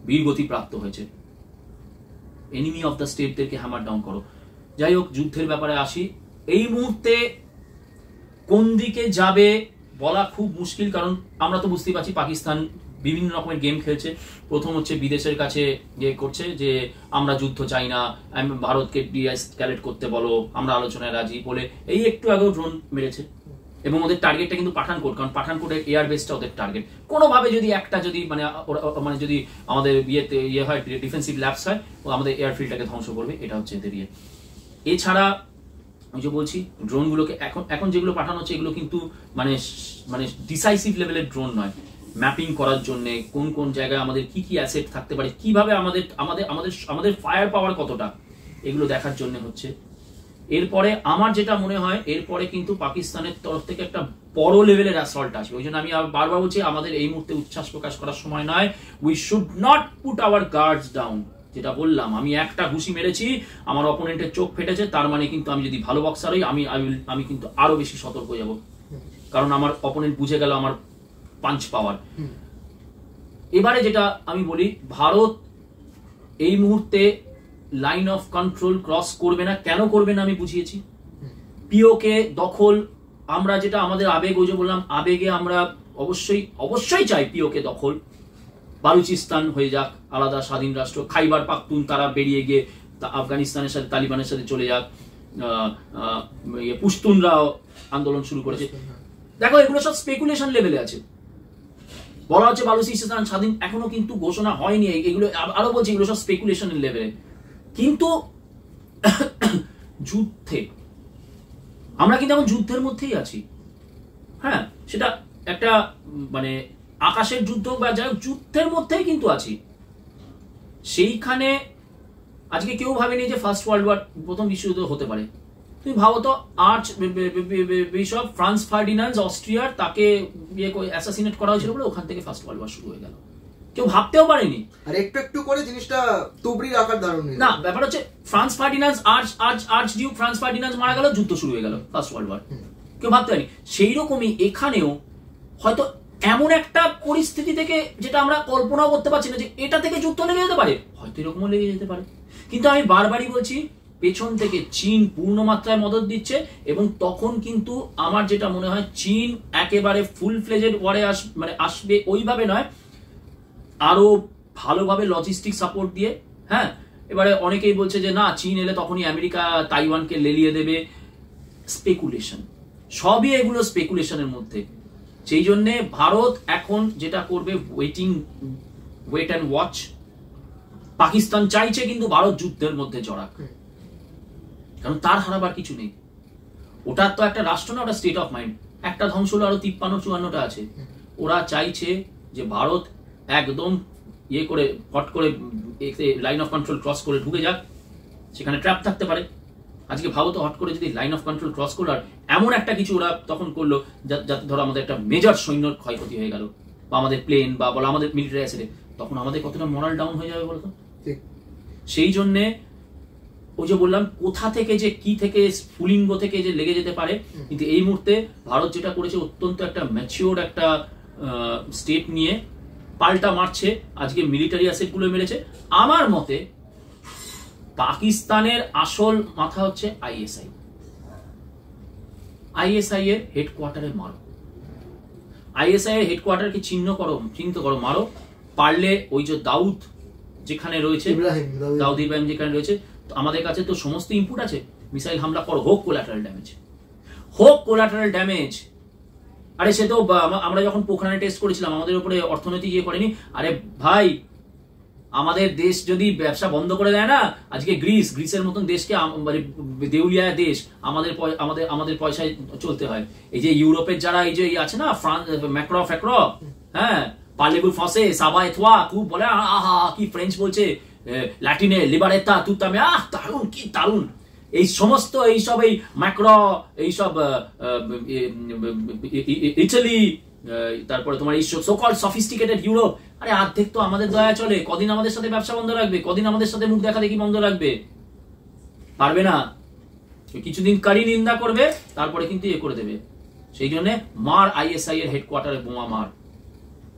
Speaker 2: বীরগতি প্রাপ্ত হয়েছে। এনিমি অফ দ্য স্টেটদেরকে হ্যামার ডাউন করো। যাই হোক, যুদ্ধের ব্যাপারে আসি। এই মুহূর্তে কোন দিকে যাবে বলা খুব মুশকিল, কারণ আমরা তো বুঝতেই পারছি পাকিস্তান বিভিন্ন রকমের গেম খেলছে। প্রথম হচ্ছে বিদেশের কাছে ইয়ে করছে যে আমরা যুদ্ধ চাই না, ভারতকে ডিএসক্যালেট করতে বলো, আমরা আলোচনায় রাজি বলে এই একটু আগেও ড্রোন মেরেছে। এবং ওদের টার্গেটটা কিন্তু পাঠানকোট, কারণ পাঠানকোটের এয়ার বেসটা ওদের টার্গেট। কোনোভাবে যদি একটা মানে যদি আমাদের ইয়ে হয়, ডিফেন্সিভ ল্যাপস হয়, ও আমাদের এয়ারফিল্ডটাকে ধ্বংস করবে, এটা হচ্ছে এদের ইয়ে। এছাড়া আমি যে বলছি, ড্রোনগুলোকে এখন যেগুলো পাঠানো হচ্ছে, এগুলো কিন্তু মানে ডিসাইসিভ লেভেলের ড্রোন নয়। ম্যাপিং করার জন্য কোন কোন জায়গায় আমাদের কি কি অ্যাসেট থাকতে পারে, কিভাবে আমাদের ফায়ার পাওয়ার কতটা, এগুলো দেখার জন্য হচ্ছে। এরপরে আমার যেটা মনে হয়, এরপরে কিন্তু পাকিস্তানের তরফ থেকে একটা বড় লেভেলের অ্যাসল্ট আসবে। ওই জন্য আমি বারবার বলছি, আমাদের এই মুহূর্তে উচ্ছ্বাস প্রকাশ করার সময় নয়। We should not put hour guards down. যেটা বললাম, আমি একটা ঘুষি মেরেছি, আমার অপোনেন্টের চোখ ফেটেছে, তার মানে কিন্তু আমি যদি ভালো বক্সার হই, আমি কিন্তু আরো বেশি সতর্ক হয়ে যাব, কারণ আমার অপোনেন্ট বুঝে গেল আমার পাঞ্চ পাওয়ার। এবারে যেটা আমি বলি, ভারত এই মুহূর্তে লাইন অফ কন্ট্রোল ক্রস করবে না। কেন করবে না আমি বুঝিয়েছি। পিওকে দখল, আমরা যেটা আমাদের আবেগ, ওই যে বললাম, আবেগে আমরা অবশ্যই চাই পিওকে দখল, বালুচিস্তান হয়ে যাক আলাদা স্বাধীন রাষ্ট্র, খাইবার পাখতুন তারা বেরিয়ে গিয়ে আফগানিস্তানের সাথে তালিবানের সাথে চলে যাক, পুশতুনরা আন্দোলন শুরু করেছে। দেখো, এগুলো সব স্পেকুলেশন লেভেলে আছে। বলা হচ্ছে বালুচিস্তান স্বাধীন, এখনো কিন্তু ঘোষণা হয়নি। এগুলো আরো বলছি, এগুলো সব স্পেকুলেশনের লেভেলে। কিন্তু যুদ্ধে আমরা কিন্তু এখন যুদ্ধের মধ্যেই আছি। হ্যাঁ, সেটা একটা মানে আকাশের যুদ্ধ বা যাই হোক, যুদ্ধের মধ্যেই কিন্তু আছি। সেইখানে আজকে কেউ ভাবেনি যে ফার্স্ট ওয়ার্ল্ড ওয়ার, প্রথম বিশ্বযুদ্ধ হতে পারে। তুমি ভাবো তো, আর্চ বিশপ ফ্রান্স ফার্ডিনান্ড অস্ট্রিয়ার, তাকে অ্যাসাসিনেট করা হয়েছিল বলে ওখান থেকে ফার্স্ট ওয়ার্ল্ড ওয়ার শুরু হয়ে গেল। কেউ ভাবতেও পারেনি। আর একটু একটু করে জিনিসটা তুবড়ির আকার ধারণ নিল। না, ব্যাপার হচ্ছে France Ferdinand arch Duke France Ferdinand মারা গেল, যুদ্ধ শুরু হয়ে গেল, ফার্স্ট ওয়ার্ল্ড ওয়ার। কেউ ভাবতে পারেনি। সেই রকমই এখানেও হয়তো এমন একটা পরিস্থিতি থেকে, যেটা আমরা কল্পনাও করতে পারছি না, যে এটা থেকে যুদ্ধ লেগে যেতে পারে। হয়তো এরকমও লেগে যেতে পারে। কিন্তু আমি বারবারই বলছি, পেছন থেকে চীন পূর্ণ মাত্রায় মদত দিচ্ছে, এবং তখন কিন্তু আমার যেটা মনে হয় চীন একেবারে ফুল ফ্লেজেড ওয়ারে আসবে ওইভাবে নয়, আরো ভালোভাবে লজিস্টিক সাপোর্ট দিয়ে। হ্যাঁ, এবারে অনেকেই বলছে যে না, চীন এলে তখনই আমেরিকা তাইওয়ানকে লেলিয়ে দেবে। স্পেকুলেশন, সবই এগুলো স্পেকুলেশনের মধ্যে। সেই জন্যে ভারত এখন যেটা করবে, ওয়েট অ্যান্ড ওয়াচ। পাকিস্তান চাইছে কিন্তু ভারত যুদ্ধের মধ্যে জড়াক, কারণ তার হারাবার কিছু নেই। ওটার তো একটা রাষ্ট্র না, ওটা স্টেট অফ মাইন্ড। একটা ধ্বংস হলো, আরো 53-54টা আছে। ওরা চাইছে যে ভারত একদম ইয়ে করে হট করে লাইন অফ কন্ট্রোল ক্রস করে ঢুকে যাক, সেখানে ট্র্যাপ থাকতে পারে। আজকে ভাবো তো, হট করে যদি লাইন অফ কন্ট্রোল ক্রস করলো, আর এমন একটা কিছু ওরা তখন করলো যাতে ধরো আমাদের একটা মেজর সৈন্য ক্ষয়ক্ষতি হয়ে গেল, বা আমাদের প্লেন বা বলো আমাদের মিলিটারি অ্যাসেটে, তখন আমাদের কতটা মরাল ডাউন হয়ে যাবে বলতো। সেই জন্যে ওই যে বললাম, কোথা থেকে যে কি থেকে স্ফুলিঙ্গ থেকে যে লেগে যেতে পারে। কিন্তু এই মুহূর্তে ভারত যেটা করেছে, অত্যন্ত একটা ম্যাচিওর একটা স্টেপ নিয়ে পাল্টা মারছে। আজকে মিলিটারি অ্যাসেট গুলো মেরেছে। আমার মতে পাকিস্তানের আসল মাথা হচ্ছে আইএসআই। আইএসআই এর হেডকোয়ার্টারে মারো, আইএসআই এর হেডকোয়ার্টারকে চিহ্নিত করো, মারো। পারলে ওই যে দাউদ যেখানে রয়েছে, দাউদ ইব্রাহিম যেখানে রয়েছে, আমাদের কাছে তো সমস্ত ইনপুট আছে, মিসাইল হামলা করো, হোক কোলাটারাল ড্যামেজ। আরে সে তো আমরা যখন পোখরানে টেস্ট করেছিলাম, আমাদের উপরে অর্থনৈতিক ইয়ে করেনি। আরে ভাই, আমাদের দেশ যদি ব্যবসা বন্ধ করে দেয় না, আজকে গ্রিসের মতন দেশকে, দেউলিয়া দেশ, আমাদের পয়সায় চলতে হয়। এই যে ইউরোপের যারা এই যে আছে না, ফ্রান্স, ম্যাক্রো, হ্যাঁ, পার্লেবু ফসে সাবা এথোয়া, খুব বলে, আহা কি ফ্রেঞ্চ বলছে, ল্যাটিনে লিবারেতা তুতামে, দারুণ, কি দারুণ। এই সমস্ত এইসব এই ম্যাক্রো, এইসব ইটালি, তারপরে তোমার এই সোকল সফিস্টিকেটেড ইউরোপ, আরে অর্ধেক তো আমাদের দয়া চলে। কদিন আমাদের সাথে ব্যবসা বন্ধ রাখবে? কদিন আমাদের সাথে মুখ দেখা দেখি বন্ধ রাখবে? পারবে না। কিছুদিন কারি নিন্দা করবে, তারপরে কিন্তু এ করে দেবে। সেই জন্য মার আইএসআই এর হেডকোয়ার্টারে বোমা মার,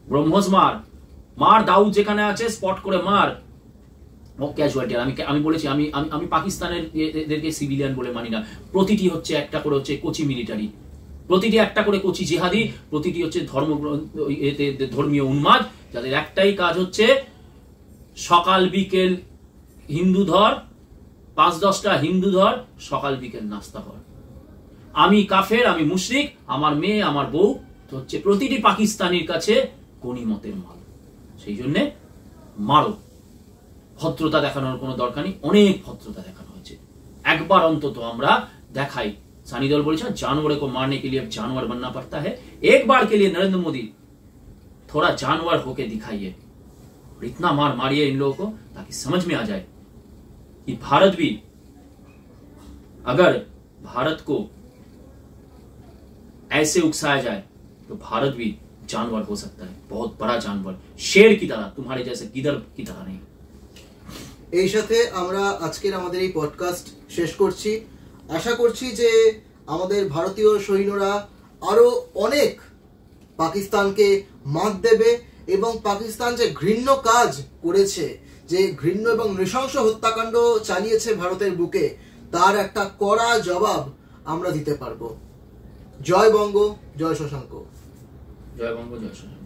Speaker 2: ব্রহ্মোস মার, দাউদ যেখানে আছে স্পট করে মার। ক্যাজুয়ালিটি। আমি বলেছি, আমি পাকিস্তানের এদেরকে সিভিলিয়ান বলে মানি না। প্রতিটি হচ্ছে একটা করে হচ্ছে কোচি মিলিটারি, প্রতিটি একটা করে কোচি জিহাদি, প্রতিটি হচ্ছে ধর্মীয় উন্মাদ, যাদের একটাই কাজ হচ্ছে সকাল বিকেল হিন্দু ধর, 5-10টা হিন্দু ধর, সকাল বিকেল নাস্তা কর। আমি কাফের, আমি মুশরিক, আমার মেয়ে, আমার বউ হচ্ছে প্রতিটি পাকিস্তানির কাছে গনিমতের মাল। সেই জন্য মারো। ভদ্রতা দেখানোর কোনো দরকার নেই, অনেক ভদ্রতা দেখানো হয়েছে। একবার অন্তত আমরা দেখাই। সানি देओल बोले जानवरों को मारने के लिए अब जानवर बनना पड़ता है। एक बार के लिए नरेंद्र मोदी थोड़ा जानवर होके दिखाइए, और इतना मार मारिए इन लोगों को ताकि समझ में आ जाए कि भारत भी, अगर भारत को ऐसे उकसाया जाए तो भारत भी जानवर हो सकता है, बहुत बड़ा जानवर, शेर की तरह, तुम्हारे जैसे गिदड़ की तरह नहीं।
Speaker 1: এই সাথে আমরা আজকের আমাদের এই পডকাস্ট শেষ করছি। আশা করছি যে আমাদের ভারতীয় সৈন্যরা আরো অনেক পাকিস্তানকে মাত দেবে, এবং পাকিস্তান যে ঘৃণ্য কাজ করেছে, যে ঘৃণ্য এবং নৃশংস হত্যাকাণ্ড চালিয়েছে ভারতের বুকে, তার একটা কড়া জবাব আমরা দিতে পারবো। জয় বঙ্গ, জয় শশাঙ্ক।
Speaker 2: জয় বঙ্গ, জয় শশাঙ্ক।